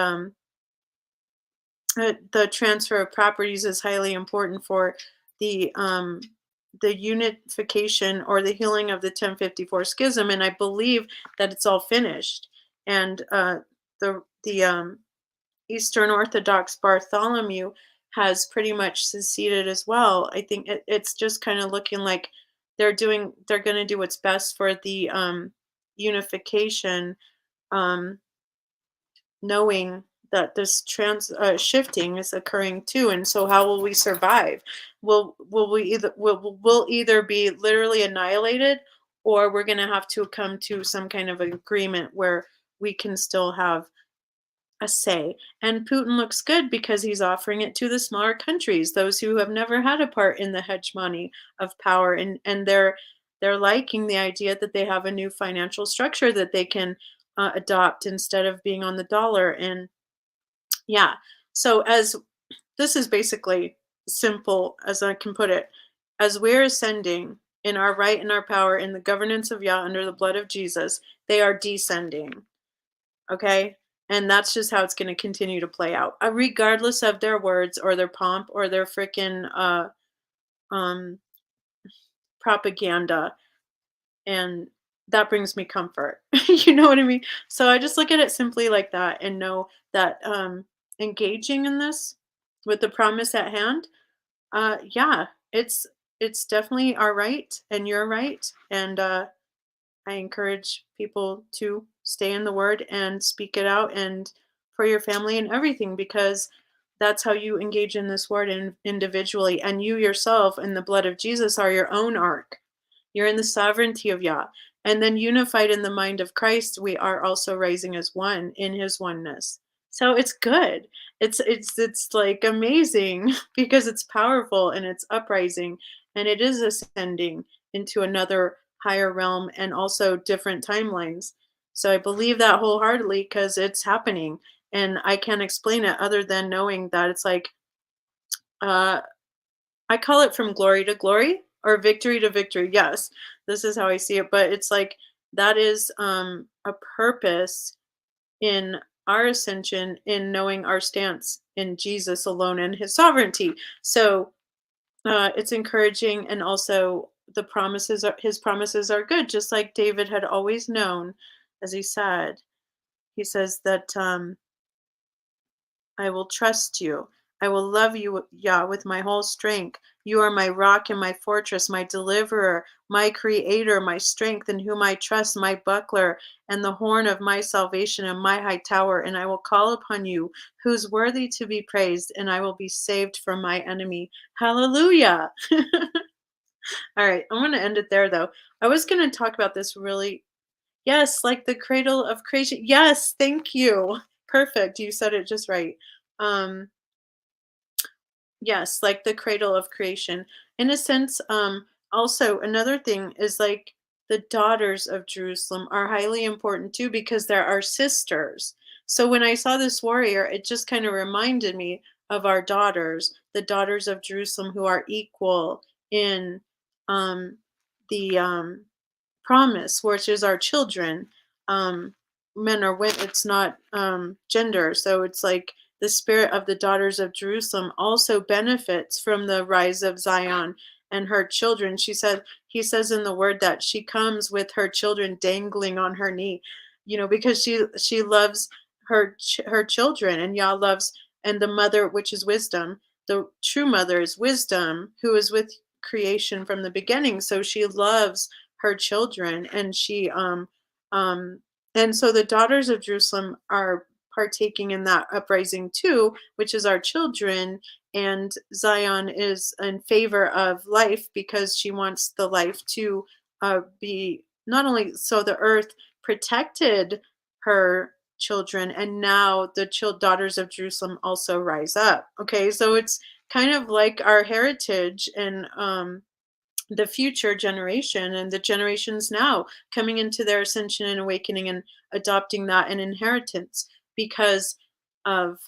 the transfer of properties is highly important for the unification or the healing of the 1054 schism. And I believe that it's all finished. And the Eastern Orthodox Bartholomew has pretty much seceded as well. I think it's just kind of looking like they're going to do what's best for the unification, um, knowing that this trans shifting is occurring too. And so, how will we survive? We'll either be literally annihilated, or we're going to have to come to some kind of agreement where we can still have a say. And Putin looks good because he's offering it to the smaller countries, those who have never had a part in the hegemony of power. And they're liking the idea that they have a new financial structure that they can adopt instead of being on the dollar. And yeah, so, as this is basically simple as I can put it, as we're ascending in our right and our power in the governance of Yah under the blood of Jesus, they are descending. Okay? And that's just how it's going to continue to play out, regardless of their words or their pomp or their freaking um, propaganda. And that brings me comfort. You know what I mean? So I just look at it simply like that, and know that engaging in this with the promise at hand, yeah, it's definitely our right and your right. And I encourage people to stay in the word and speak it out, and for your family and everything, because that's how you engage in this word individually. And you yourself in the blood of Jesus are your own ark. You're in the sovereignty of Yah. And then, unified in the mind of Christ, we are also rising as one in his oneness. So it's good. It's like amazing because it's powerful and it's uprising, and it is ascending into another higher realm and also different timelines. So I believe that wholeheartedly because it's happening. And I can't explain it other than knowing that it's like, uh I call it from glory to glory or victory to victory. Yes, this is how I see it. But it's like, that is a purpose in our ascension, in knowing our stance in Jesus alone and his sovereignty. So it's encouraging. And also, his promises are good, just like David had always known. As he said, he says that, I will trust you. I will love you, Yah, with my whole strength. You are my rock and my fortress, my deliverer, my creator, my strength, in whom I trust, my buckler, and the horn of my salvation, and my high tower. And I will call upon you, who's worthy to be praised, and I will be saved from my enemy. Hallelujah. All right, I'm going to end it there, though. I was going to talk about this really. Yes, like the cradle of creation. Yes, thank you. Perfect. You said it just right. Um, Yes, like the cradle of creation. In a sense, also another thing is like the daughters of Jerusalem are highly important too because they're our sisters. So when I saw this warrior, it just kind of reminded me of our daughters, the daughters of Jerusalem who are equal in um the promise, which is our children, um, men or women. It's not gender. So it's like the spirit of the daughters of Jerusalem also benefits from the rise of Zion and her children. He says in the word that she comes with her children dangling on her knee, because she loves her children, and Yah loves, and the mother, which is wisdom. The true mother is wisdom, who is with creation from the beginning. So she loves her children, and um and so the daughters of Jerusalem are partaking in that uprising too, which is our children. And Zion is in favor of life because she wants the life to be, not only so the earth protected her children, and now the daughters of Jerusalem also rise up. Okay, so it's kind of like our heritage, and the future generation and the generations now coming into their ascension and awakening and adopting that an inheritance because of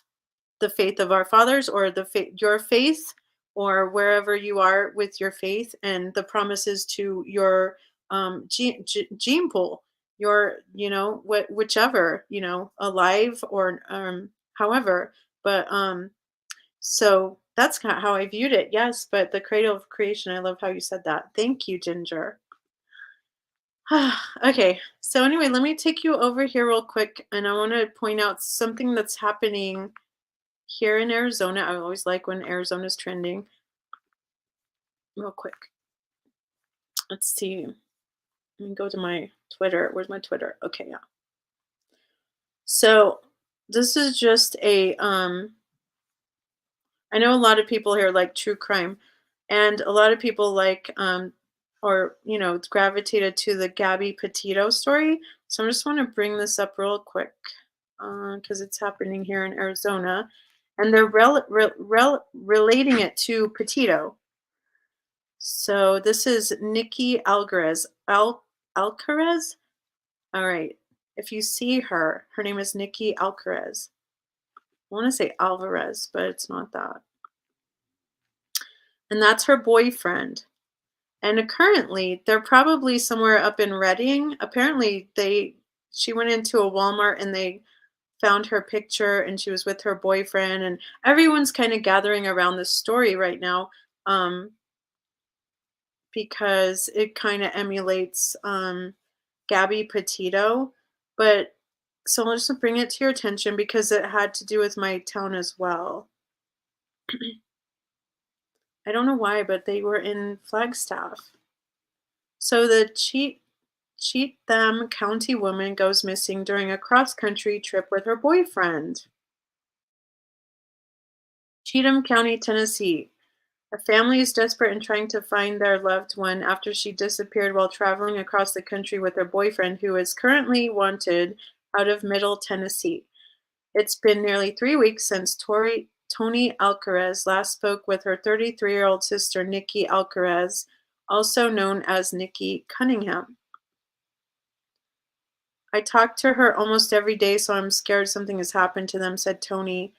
the faith of our fathers, or the faith, your faith, or wherever you are with your faith, and the promises to your gene pool, your, whichever, alive or however. But so that's kind of how I viewed it. Yes, but the cradle of creation, I love how you said that. Thank you, Ginger. Okay, so anyway, let me take you over here real quick, and I want to point out something that's happening here in Arizona. I always like when Arizona's trending. Real quick, let's see. Let me go to my Twitter. Where's my Twitter? Okay, yeah. So this is just I know a lot of people here like true crime, and a lot of people like, or gravitated to the Gabby Petito story. So I just want to bring this up real quick because it's happening here in Arizona, and they're relating it to Petito. So this is Nikki Alvarez. Alcarez. All right. If you see her, her name is Nikki Alcarez. I want to say Alvarez, but it's not that. And that's her boyfriend. And currently, they're probably somewhere up in Redding. Apparently, she went into a Walmart and they found her picture, and she was with her boyfriend, and everyone's kind of gathering around this story right now, because it kind of emulates Gabby Petito. But so I'll just bring it to your attention because it had to do with my town as well. I don't know why, but they were in Flagstaff. So the Cheatham County woman goes missing during a cross-country trip with her boyfriend. Cheatham County, Tennessee. A family is desperate in trying to find their loved one after she disappeared while traveling across the country with her boyfriend, who is currently wanted out of Middle Tennessee. It's been nearly 3 weeks since Tony Alcarez last spoke with her 33-year-old sister, Nikki Alcarez, also known as Nikki Cunningham. I talk to her almost every day, so I'm scared something has happened to them, said Tony.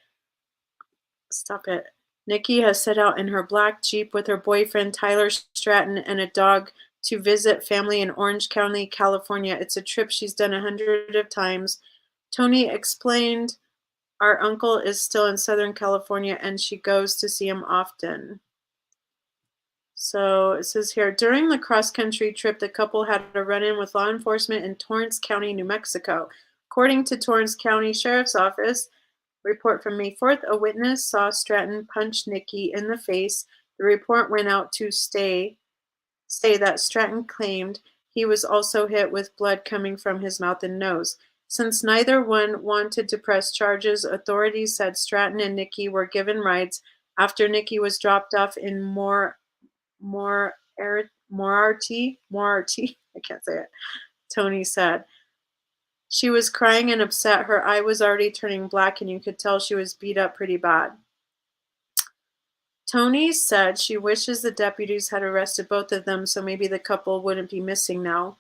Stop it. Nikki has set out in her black Jeep with her boyfriend, Tyler Stratton, and a dog to visit family in Orange County, California. It's a trip she's done 100 of times. Tony explained, our uncle is still in Southern California and she goes to see him often. So it says here, during the cross-country trip, the couple had a run-in with law enforcement in Torrance County, New Mexico. According to Torrance County Sheriff's Office, report from May 4th, a witness saw Stratton punch Nikki in the face. The report went out to say that Stratton claimed he was also hit with blood coming from his mouth and nose. Since neither one wanted to press charges, authorities said Stratton and Nikki were given rides after Nikki was dropped off in Moriarty, I can't say it, Tony said. She was crying and upset. Her eye was already turning black, and you could tell she was beat up pretty bad. Tony said she wishes the deputies had arrested both of them so maybe the couple wouldn't be missing now.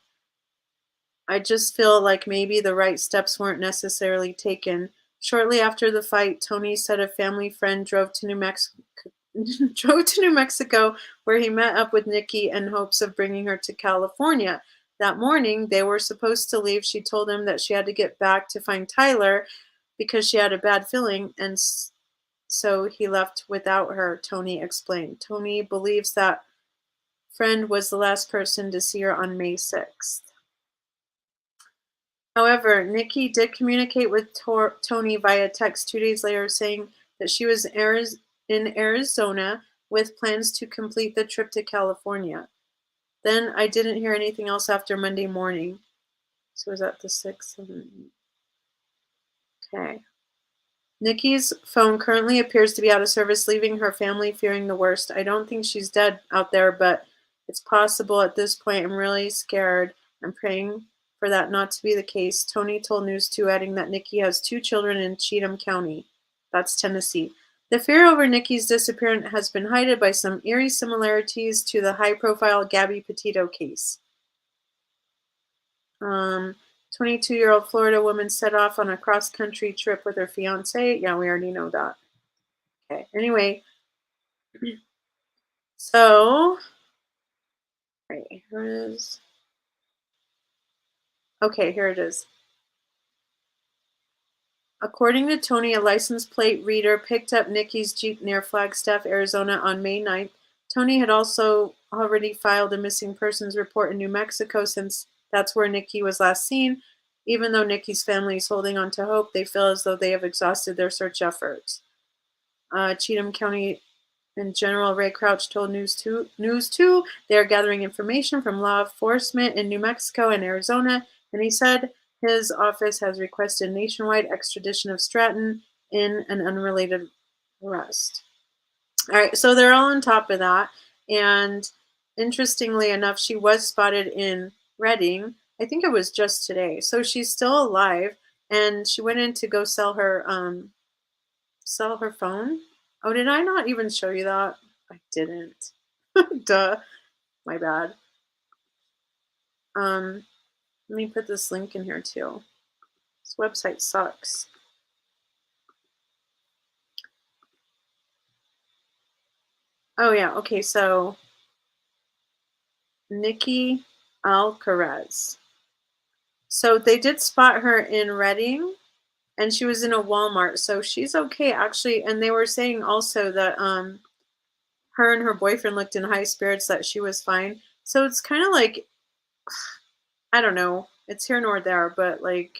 I just feel like maybe the right steps weren't necessarily taken. Shortly after the fight, Tony said a family friend drove to New Mexico drove to New Mexico where he met up with Nikki in hopes of bringing her to California. That morning, they were supposed to leave. She told him that she had to get back to find Tyler because she had a bad feeling, and so he left without her, Tony explained. Tony believes that friend was the last person to see her on May 6th. However, Nikki did communicate with Tony via text 2 days later saying that she was in Arizona with plans to complete the trip to California. Then I didn't hear anything else after Monday morning. So was that the 6th? Okay. Nikki's phone currently appears to be out of service, leaving her family fearing the worst. I don't think she's dead out there, but it's possible at this point. I'm really scared. I'm praying for that not to be the case. Tony told News 2, adding that Nikki has 2 children in Cheatham County. That's Tennessee. The fear over Nikki's disappearance has been heightened by some eerie similarities to the high-profile Gabby Petito case. 22-year-old Florida woman set off on a cross-country trip with her fiance. Yeah, we already know that. Okay. Anyway, so right here it is. Okay, here it is. According to Tony, a license plate reader picked up Nikki's Jeep near Flagstaff, Arizona on May 9th. Tony had also already filed a missing persons report in New Mexico since that's where Nikki was last seen. Even though Nikki's family is holding on to hope, they feel as though they have exhausted their search efforts. Cheatham County and General Ray Crouch told News 2 they are gathering information from law enforcement in New Mexico and Arizona, and he said his office has requested nationwide extradition of Stratton in an unrelated arrest. All right, so they're all on top of that, and interestingly enough, she was spotted in Redding. I think it was just today, so she's still alive, and she went in to go sell her phone? Oh, did I not even show you that? I didn't. Duh. My bad. Let me put this link in here too. This website sucks. Oh yeah, okay, so Nikki Alcaraz. So they did spot her in Reading and she was in a Walmart. So she's okay actually. And they were saying also that her and her boyfriend looked in high spirits, that she was fine. So it's kind of like, I don't know, it's here nor there, but like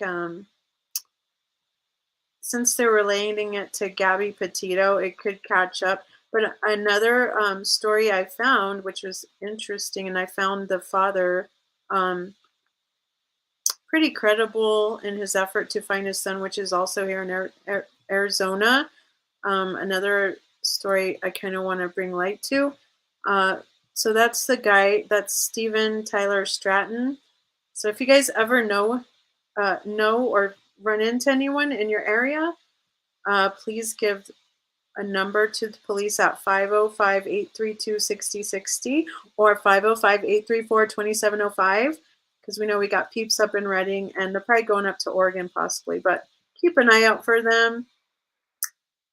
since they're relating it to Gabby Petito, it could catch up. But another story I found, which was interesting, and I found the father um, pretty credible in his effort to find his son, which is also here in Arizona. Another story I kind of want to bring light to. Uh, so that's the guy, that's Stephen Tyler Stratton. So if you guys ever know or run into anyone in your area, please give a number to the police at 505-832-6060 or 505-834-2705 because we know we got peeps up in Reading and they're probably going up to Oregon possibly, but keep an eye out for them.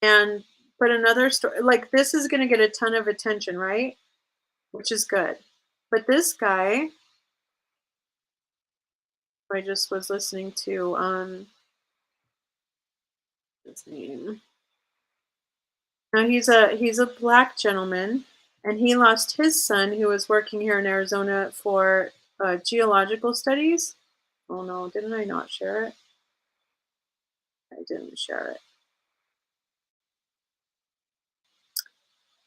And but another story like this is going to get a ton of attention, right? Which is good. But this guy I just was listening to his name. Now he's a black gentleman, and he lost his son who was working here in Arizona for geological studies. Oh no, didn't I not share it? I didn't share it.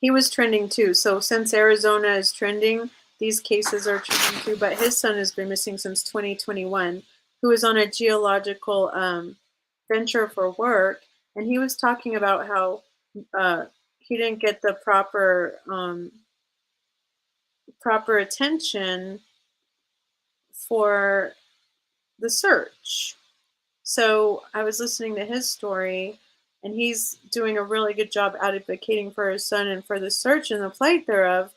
He was trending too. So since Arizona is trending, these cases are trending too. But his son has been missing since 2021, who was on a geological venture for work, and he was talking about how he didn't get the proper attention for the search. So I was listening to his story, and he's doing a really good job advocating for his son and for the search and the plight thereof.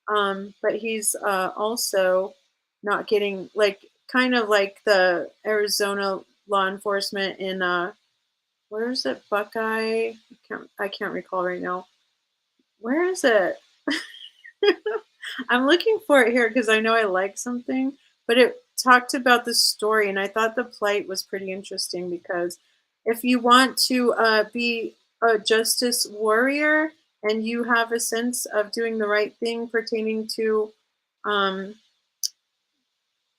But he's also not getting like kind of like the Arizona law enforcement in where is it? Buckeye? I can't recall right now. Where is it? I'm looking for it here because I know I like something, but it talked about the story, and I thought the plight was pretty interesting because if you want to be a justice warrior and you have a sense of doing the right thing pertaining to, um,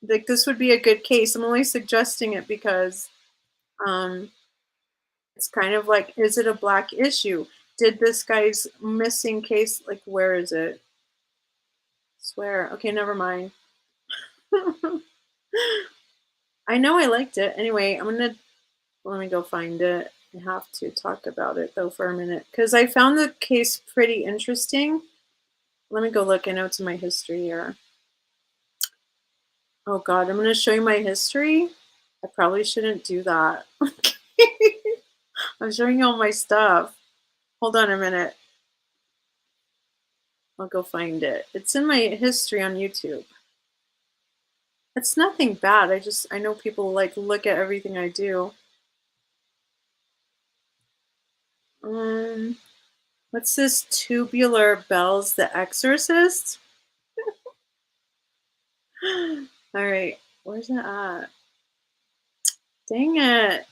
like, this would be a good case. I'm only suggesting it because um, it's kind of like, is it a black issue? Did this guy's missing case, like, where is it? Swear. Okay, never mind. I know I liked it. Anyway, let me go find it. I have to talk about it though for a minute because I found the case pretty interesting. Let me go look. I know it's in my history here. Oh God, I'm going to show you my history. I probably shouldn't do that. I'm showing you all my stuff. Hold on a minute. I'll go find it. It's in my history on YouTube. It's nothing bad. I know people like look at everything I do. Um, what's this? Tubular Bells, The Exorcist? All right, where's it at? Dang it.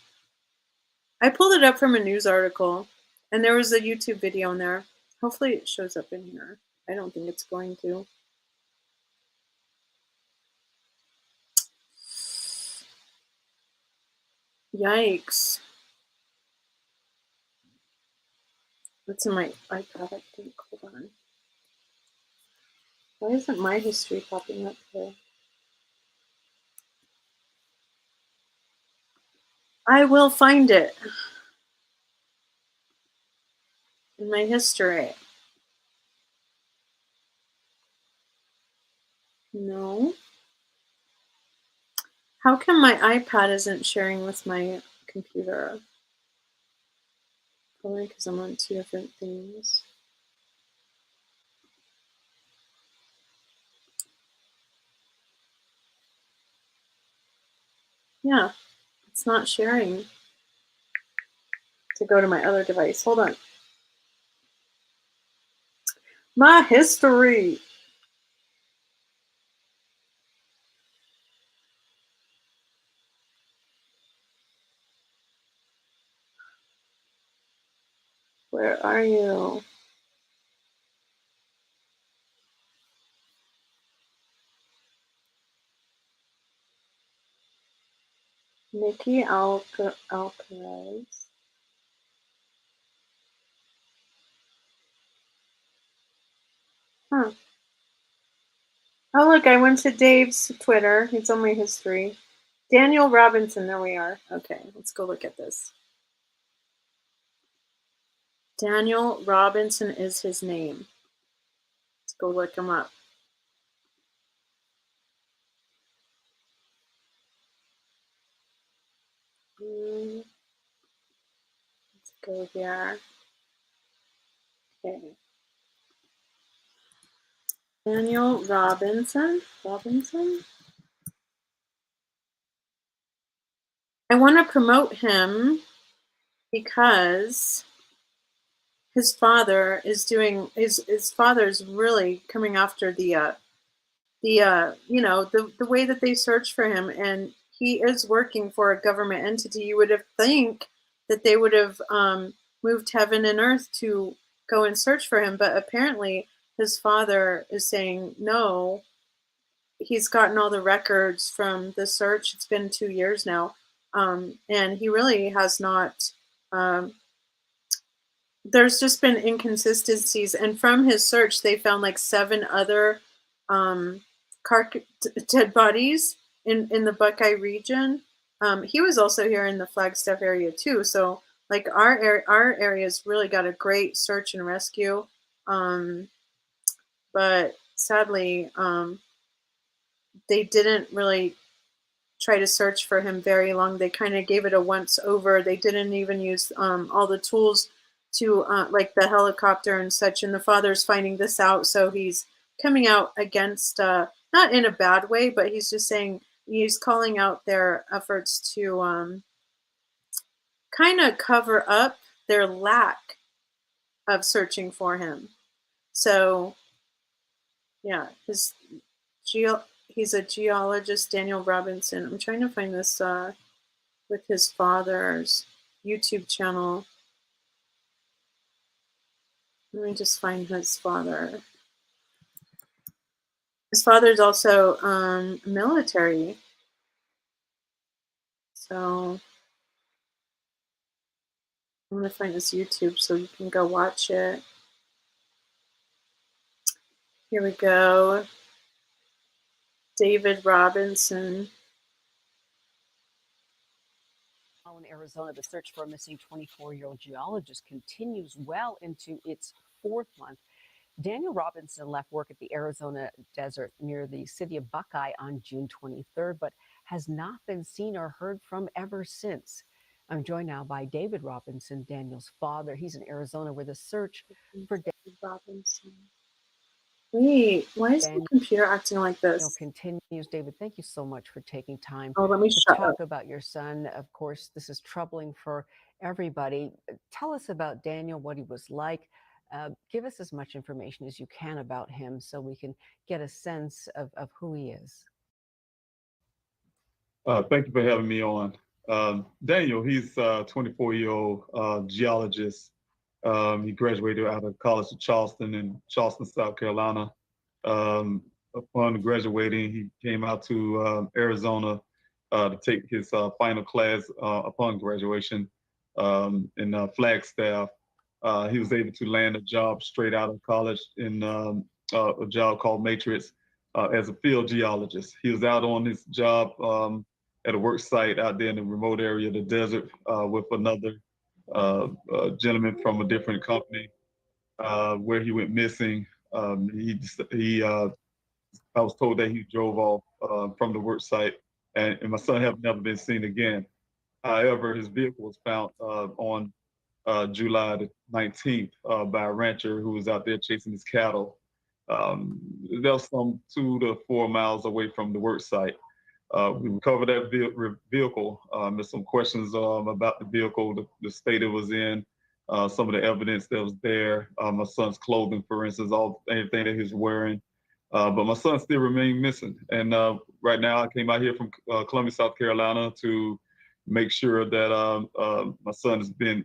I pulled it up from a news article and there was a YouTube video in there. Hopefully it shows up in here. I don't think it's going to. Yikes. What's in my iPad? I think. Hold on. Why isn't my history popping up here? I will find it in my history. No. How come my iPad isn't sharing with my computer? Probably because I'm on two different things. Yeah, it's not sharing to go to my other device. Hold on. My history. Where are you? Nikki Alcaraz. Huh. Oh, look, I went to Dave's Twitter. It's on my history. Daniel Robinson. There we are. Okay, let's go look at this. Daniel Robinson is his name. Let's go look him up. Let's go here. Okay. Daniel Robinson. Robinson? I want to promote him because his father is doing his father's really coming after the way that they search for him, and he is working for a government entity. You would have think that they would have moved heaven and earth to go and search for him, but apparently his father is saying no. He's gotten all the records from the search. It's been 2 years now, and he really has not. um, there's just been inconsistencies, and from his search they found like seven other um dead bodies in the Buckeye region. He was also here in the Flagstaff area too, so like our area's really got a great search and rescue. um but sadly they didn't really try to search for him very long. They kind of gave it a once over. They didn't even use all the tools to like the helicopter and such. And the father's finding this out, so he's coming out against, not in a bad way, but he's just saying he's calling out their efforts to kind of cover up their lack of searching for him. So yeah, he's a geologist, Daniel Robinson. I'm trying to find this with his father's YouTube channel. Let me just find his father. His father's also military. So I'm gonna find this YouTube so you can go watch it. Here we go. David Robinson. In Arizona, the search for a missing 24-year-old geologist continues well into its fourth month. Daniel Robinson left work at the Arizona desert near the city of Buckeye on June 23rd, but has not been seen or heard from ever since. I'm joined now by David Robinson, Daniel's father. He's in Arizona where the search for David Robinson. Wait, why is the computer acting like this? Continues. David, thank you so much for taking time to talk about your son. Of course, this is troubling for everybody. Tell us about Daniel, what he was like. Give us as much information as you can about him so we can get a sense of who he is. Thank you for having me on. Daniel, he's a 24-year-old geologist. He graduated out of College of Charleston in Charleston, South Carolina. Upon graduating, he came out to Arizona to take his final class upon graduation in Flagstaff. He was able to land a job straight out of college in a job called Matrix as a field geologist. He was out on his job at a work site out there in the remote area of the desert with another gentleman from a different company where he went missing. I was told that he drove off from the work site, and my son have never been seen again. However, his vehicle was found on July the 19th by a rancher who was out there chasing his cattle. That was some 2 to 4 miles away from the work site. We recovered that vehicle. There's some questions about the vehicle, the state it was in, some of the evidence that was there, my son's clothing, for instance, anything that he was wearing. But my son still remained missing. And right now I came out here from Columbia, South Carolina to make sure that my son has been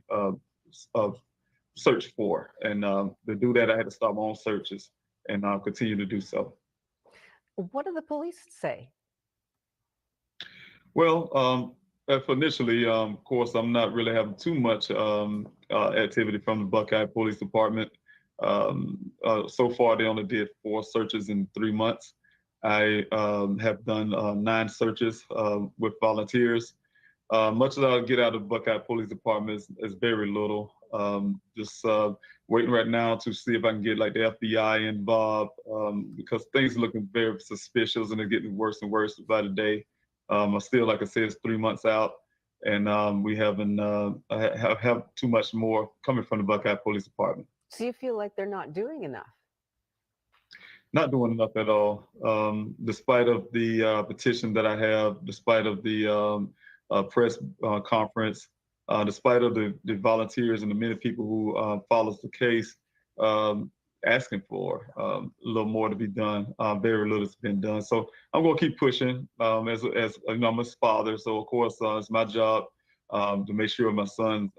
searched for. And to do that, I had to start my own searches, and I'll continue to do so. What do the police say? Well, initially, of course, I'm not really having too much activity from the Buckeye Police Department. So far, they only did 4 searches in 3 months. I have done 9 searches with volunteers. Much as I'll get out of Buckeye Police Department is very little. Just waiting right now to see if I can get like the FBI involved because things are looking very suspicious and they're getting worse and worse by the day. I still, like I said, it's 3 months out, and we haven't have too much more coming from the Buckeye Police Department. So you feel like they're not doing enough? Not doing enough at all. Despite of the petition that I have, despite of the press conference, despite of the volunteers and the many people who follows the case, asking for a little more to be done. Very little has been done. So I'm going to keep pushing as you know, I'm his father. So of course it's my job to make sure my son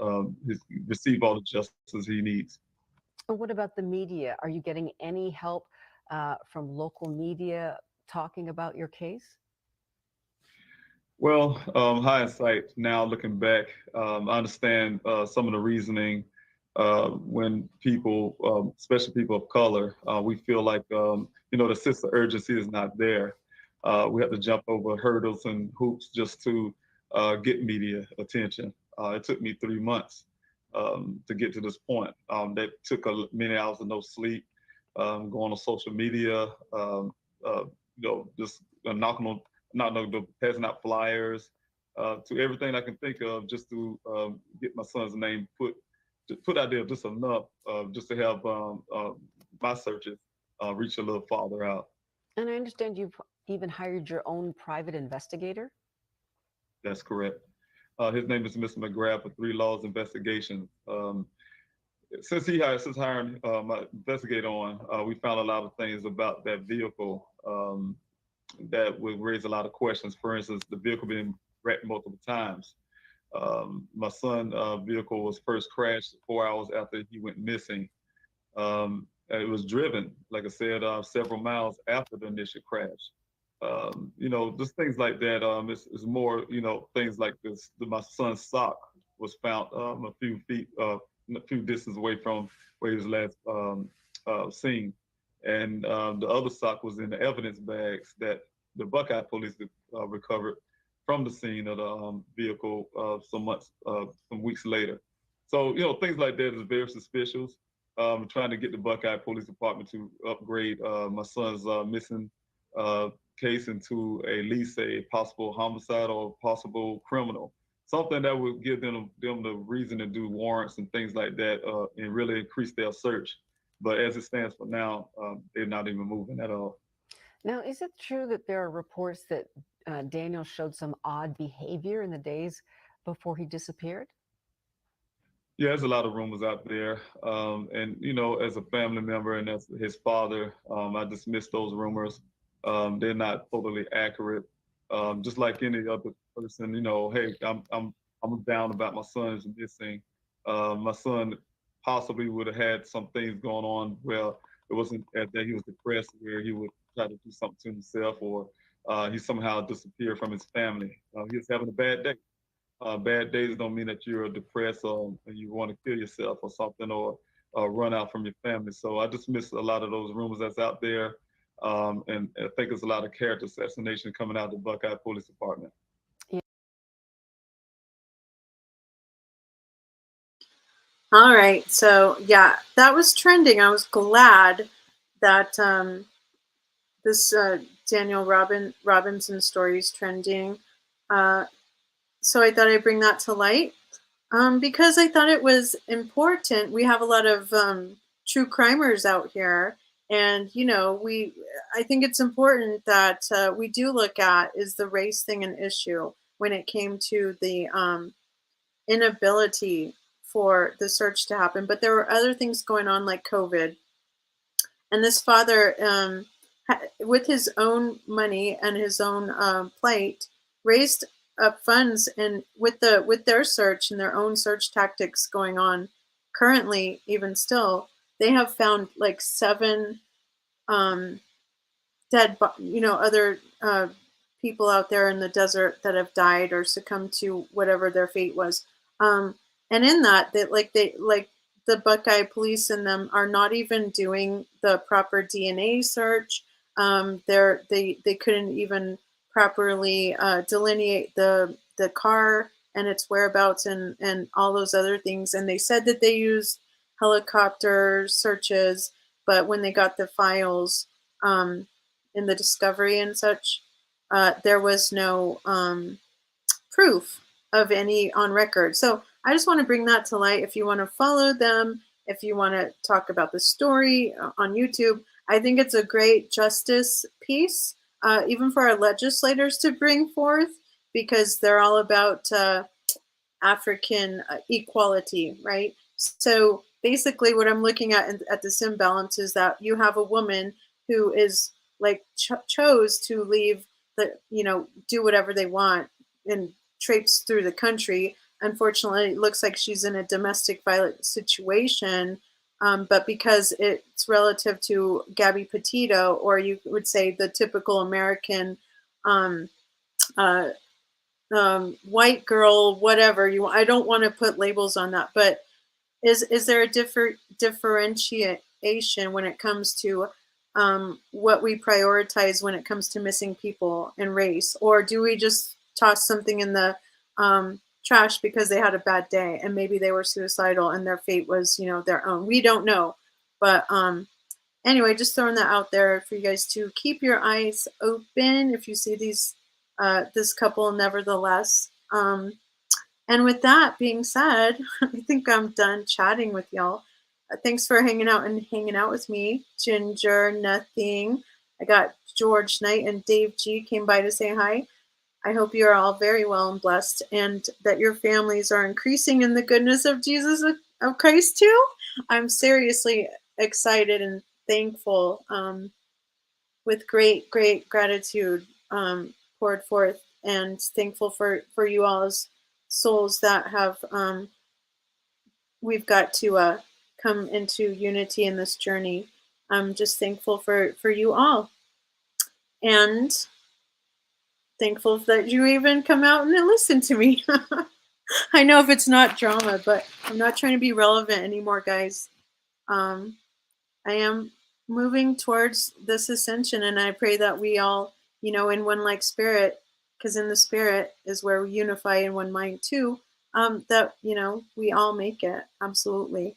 receive all the justice he needs. And what about the media? Are you getting any help from local media talking about your case? Well, hindsight now looking back, I understand some of the reasoning when people, especially people of color, we feel like, you know, the sense of urgency is not there. We have to jump over hurdles and hoops just to get media attention. It took me 3 months to get to this point. That took many hours of no sleep, going on social media, you know, just knocking on not no, passing out flyers, to everything I can think of, just to get my son's name put out there just enough, just to have my searches reach a little farther out. And I understand you've even hired your own private investigator. That's correct. His name is Mr. McGrath with Three Laws Investigations. Since hiring my investigator on, we found a lot of things about that vehicle that would raise a lot of questions. For instance, the vehicle being wrecked multiple times. My son's vehicle was first crashed 4 hours after he went missing. It was driven, like I said, several miles after the initial crash. Just things like that. It's more, things like this. My son's sock was found a few feet, a few distance away from where he was last seen, and the other sock was in the evidence bags that the Buckeye police recovered from the scene of the vehicle some weeks later. So, things like that is very suspicious. Trying to get the Buckeye Police Department to upgrade my son's missing case into at least a possible homicide or possible criminal, something that would give them the reason to do warrants and things like that, and really increase their search. But as it stands for now, they're not even moving at all. Now, is it true that there are reports that Daniel showed some odd behavior in the days before he disappeared? Yeah, there's a lot of rumors out there. And, as a family member and as his father, I dismiss those rumors. They're not totally accurate. Just like any other person, hey, I'm down about my son's missing. My son possibly would have had some things going on. Well, it wasn't that he was depressed where he would try to do something to himself, or he somehow disappeared from his family. He was having a bad day. Bad days don't mean that you're depressed or you want to kill yourself or something, or run out from your family. So I dismiss a lot of those rumors that's out there. And I think there's a lot of character assassination coming out of the Buckeye Police Department. All right. So yeah, that was trending. I was glad that this Daniel Robinson story is trending. So I thought I'd bring that to light because I thought it was important. We have a lot of true crimers out here, and I think it's important that we do look at, is the race thing an issue when it came to the inability for the search to happen. But there were other things going on like COVID, and this father, with his own money and his own plate, raised up funds, and with their search and their own search tactics going on currently, even still, they have found like 7 dead, other people out there in the desert that have died or succumbed to whatever their fate was. And in that the Buckeye police and them are not even doing the proper DNA search. They couldn't even properly delineate the car and its whereabouts and all those other things. And they said that they used helicopter searches, but when they got the files in the discovery and such, there was no proof of any on record. So I just want to bring that to light. If you want to follow them, if you want to talk about the story on YouTube, I think it's a great justice piece, even for our legislators to bring forth, because they're all about African equality, right? So basically what I'm looking at this imbalance is that you have a woman who is like chose to leave do whatever they want and traipse through the country. Unfortunately, it looks like she's in a domestic violence situation, but because it's relative to Gabby Petito, or you would say the typical American white girl, whatever you want. I don't want to put labels on that, but is there a differentiation when it comes to what we prioritize when it comes to missing people and race, or do we just toss something in the trash because they had a bad day and maybe they were suicidal and their fate was their own? We don't know, but anyway, just throwing that out there for you guys to keep your eyes open if you see these this couple nevertheless. And with that being said, I think I'm done chatting with y'all. Thanks for hanging out with me. Ginger, nothing. I got George Knight and Dave G came by to say hi. I hope you are all very well and blessed, and that your families are increasing in the goodness of Jesus of Christ too. I'm seriously excited and thankful, with great gratitude, poured forth, and thankful for you all's souls that have, we've got to come into unity in this journey. I'm just thankful for you all, and thankful that you even come out and listen to me. I know if it's not drama, but I'm not trying to be relevant anymore, guys. Um, I am moving towards this ascension, and I pray that we all, in one like spirit, because in the spirit is where we unify in one mind too. That we all make it absolutely,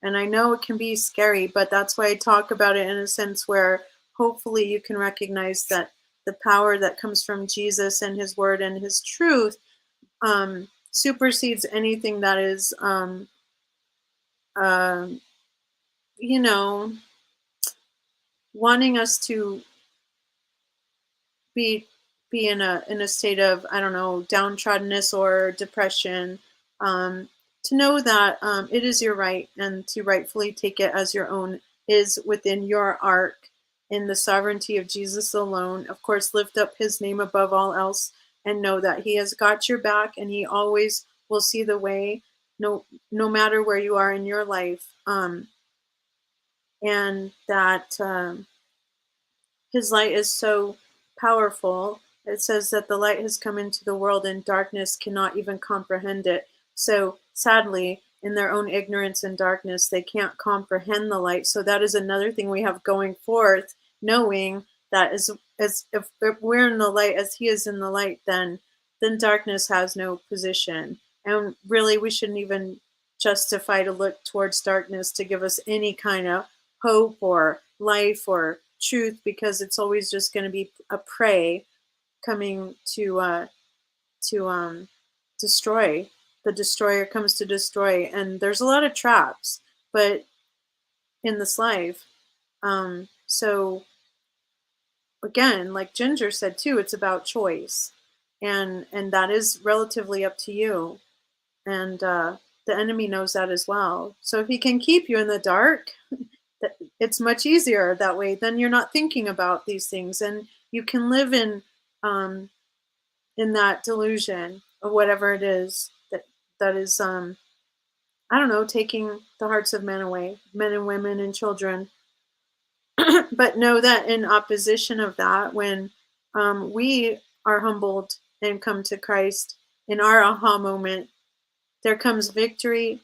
and I know it can be scary, but that's why I talk about it in a sense where hopefully you can recognize that the power that comes from Jesus and His Word and His truth, supersedes anything that is, uh, you know, wanting us to be in a state of, I don't know, downtroddenness or depression. Um, to know that, it is your right, and to rightfully take it as your own is within your ark, in the sovereignty of Jesus alone. Of course, lift up His name above all else, and know that He has got your back, and He always will see the way, no matter where you are in your life. And that, His light is so powerful. It says that the light has come into the world and darkness cannot even comprehend it. So sadly, in their own ignorance and darkness, they can't comprehend the light. So that is another thing we have going forth, knowing that as if we're in the light as He is in the light, then darkness has no position. And really, we shouldn't even justify to look towards darkness to give us any kind of hope or life or truth, because it's always just going to be a prey coming to destroy. The destroyer comes to destroy, and there's a lot of traps, but in this life, so again, like Ginger said too, it's about choice, and that is relatively up to you, and the enemy knows that as well. So if he can keep you in the dark, it's much easier that way. Then you're not thinking about these things, and you can live in that delusion of whatever it is that is, I don't know, taking the hearts of men away, men and women and children. But know that in opposition of that, when, we are humbled and come to Christ in our aha moment, there comes victory,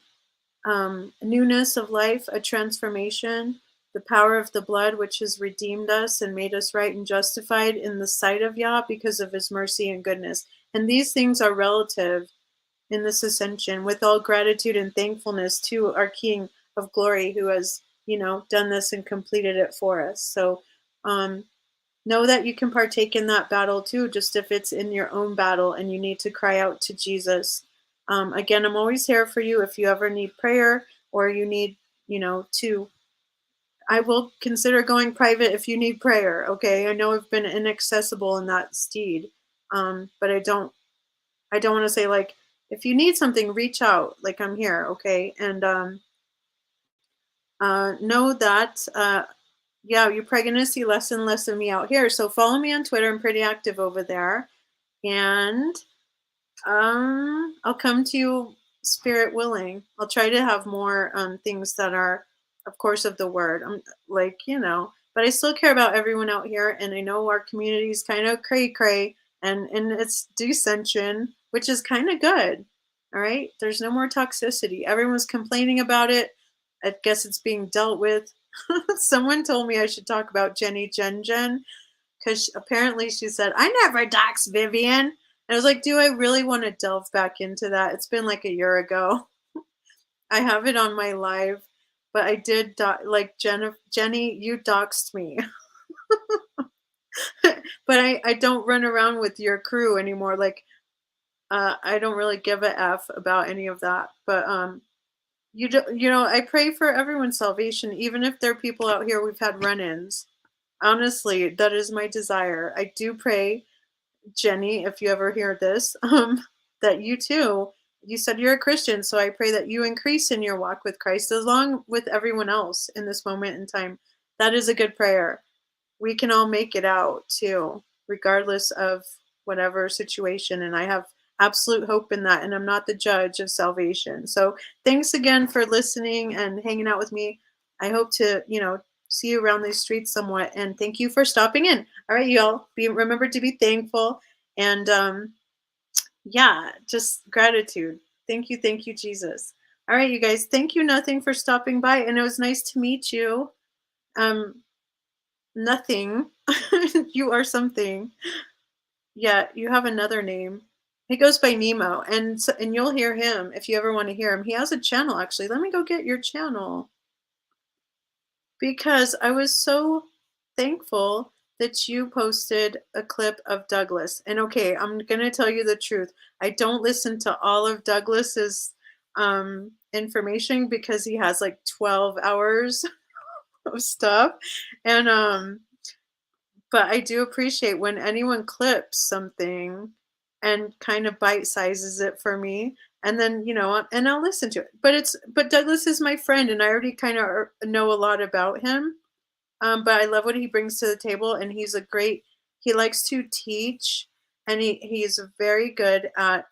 newness of life, a transformation, the power of the blood, which has redeemed us and made us right and justified in the sight of Yah because of His mercy and goodness. And these things are relative in this ascension, with all gratitude and thankfulness to our King of Glory, who has, done this and completed it for us. So, know that you can partake in that battle too, just if it's in your own battle and you need to cry out to Jesus. Again, I'm always here for you if you ever need prayer, or you need, to. I will consider going private if you need prayer. Okay, I know I've been inaccessible in that steed, but I don't want to say, like, if you need something, reach out. Like, I'm here. Okay, and know that, yeah, you're probably gonna see less and less of me out here. So follow me on Twitter. I'm pretty active over there, and I'll come to you, spirit willing. I'll try to have more things that are, of course, of the word. I'm like, but I still care about everyone out here, and I know our community is kind of cray cray, and it's dissension, which is kind of good. All right, there's no more toxicity. Everyone's complaining about it. I guess it's being dealt with. Someone told me I should talk about Jenny Jen, because apparently she said, I never doxed Vivian. And I was like, do I really want to delve back into that? It's been like a year ago. I have it on my live, but I did, like, Jenny, you doxed me. but I don't run around with your crew anymore. Like, I don't really give a F about any of that. But I pray for everyone's salvation, even if there are people out here we've had run-ins. Honestly, that is my desire. I do pray, Jenny, if you ever hear this, that you too, you said you're a Christian, so I pray that you increase in your walk with Christ along with everyone else in this moment in time. That is a good prayer. We can all make it out too, regardless of whatever situation. And I have absolute hope in that. And I'm not the judge of salvation. So thanks again for listening and hanging out with me. I hope to, see you around these streets somewhat. And thank you for stopping in. All right, y'all. Remember to be thankful. And yeah, just gratitude. Thank you, Jesus. All right, you guys. Thank you, Nothing, for stopping by. And it was nice to meet you. Um, Nothing. You are something. Yeah, you have another name. He goes by Nemo, and you'll hear him if you ever want to hear him. He has a channel actually. Let me go get your channel because I was so thankful that you posted a clip of Douglas. And okay, I'm gonna tell you the truth. I don't listen to all of Douglas's information because he has like 12 hours of stuff, and but I do appreciate when anyone clips something and kind of bite sizes it for me, and then, and I'll listen to it. But Douglas is my friend, and I already kind of know a lot about him. But I love what he brings to the table, and he likes to teach, and he's very good at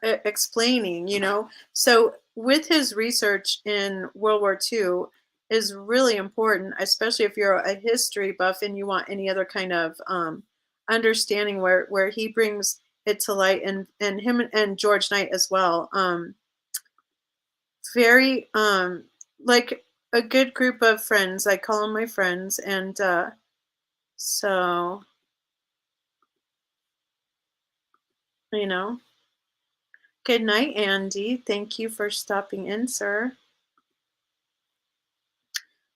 explaining, So with his research in World War II is really important, especially if you're a history buff and you want any other kind of understanding where he brings it to light, and him and George Knight as well. Very like a good group of friends. I call them my friends, and so you know. Good night, Andy. Thank you for stopping in, sir.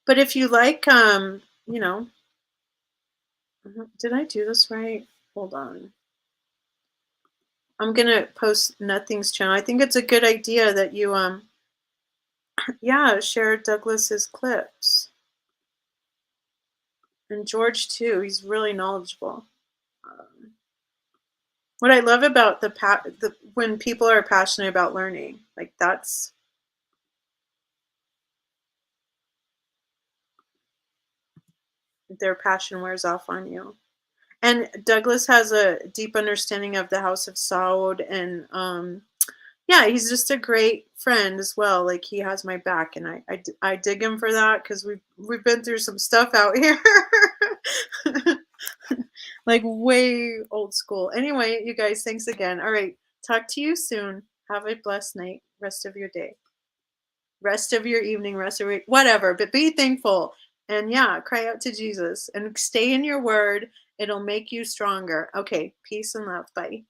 But if you like, did I do this right? Hold on. I'm gonna post Nothing's channel. I think it's a good idea that you, yeah, share Douglas's clips. And George too. He's really knowledgeable. What I love about the when people are passionate about learning, like that's their passion wears off on you. And Douglas has a deep understanding of the House of Saud, and yeah, he's just a great friend as well. Like he has my back, and I dig him for that because we've been through some stuff out here, like way old school. Anyway, you guys, thanks again. All right, talk to you soon. Have a blessed night, rest of your day, rest of your evening, rest of your whatever. But be thankful, and yeah, cry out to Jesus and stay in your word. It'll make you stronger. Okay, peace and love. Bye.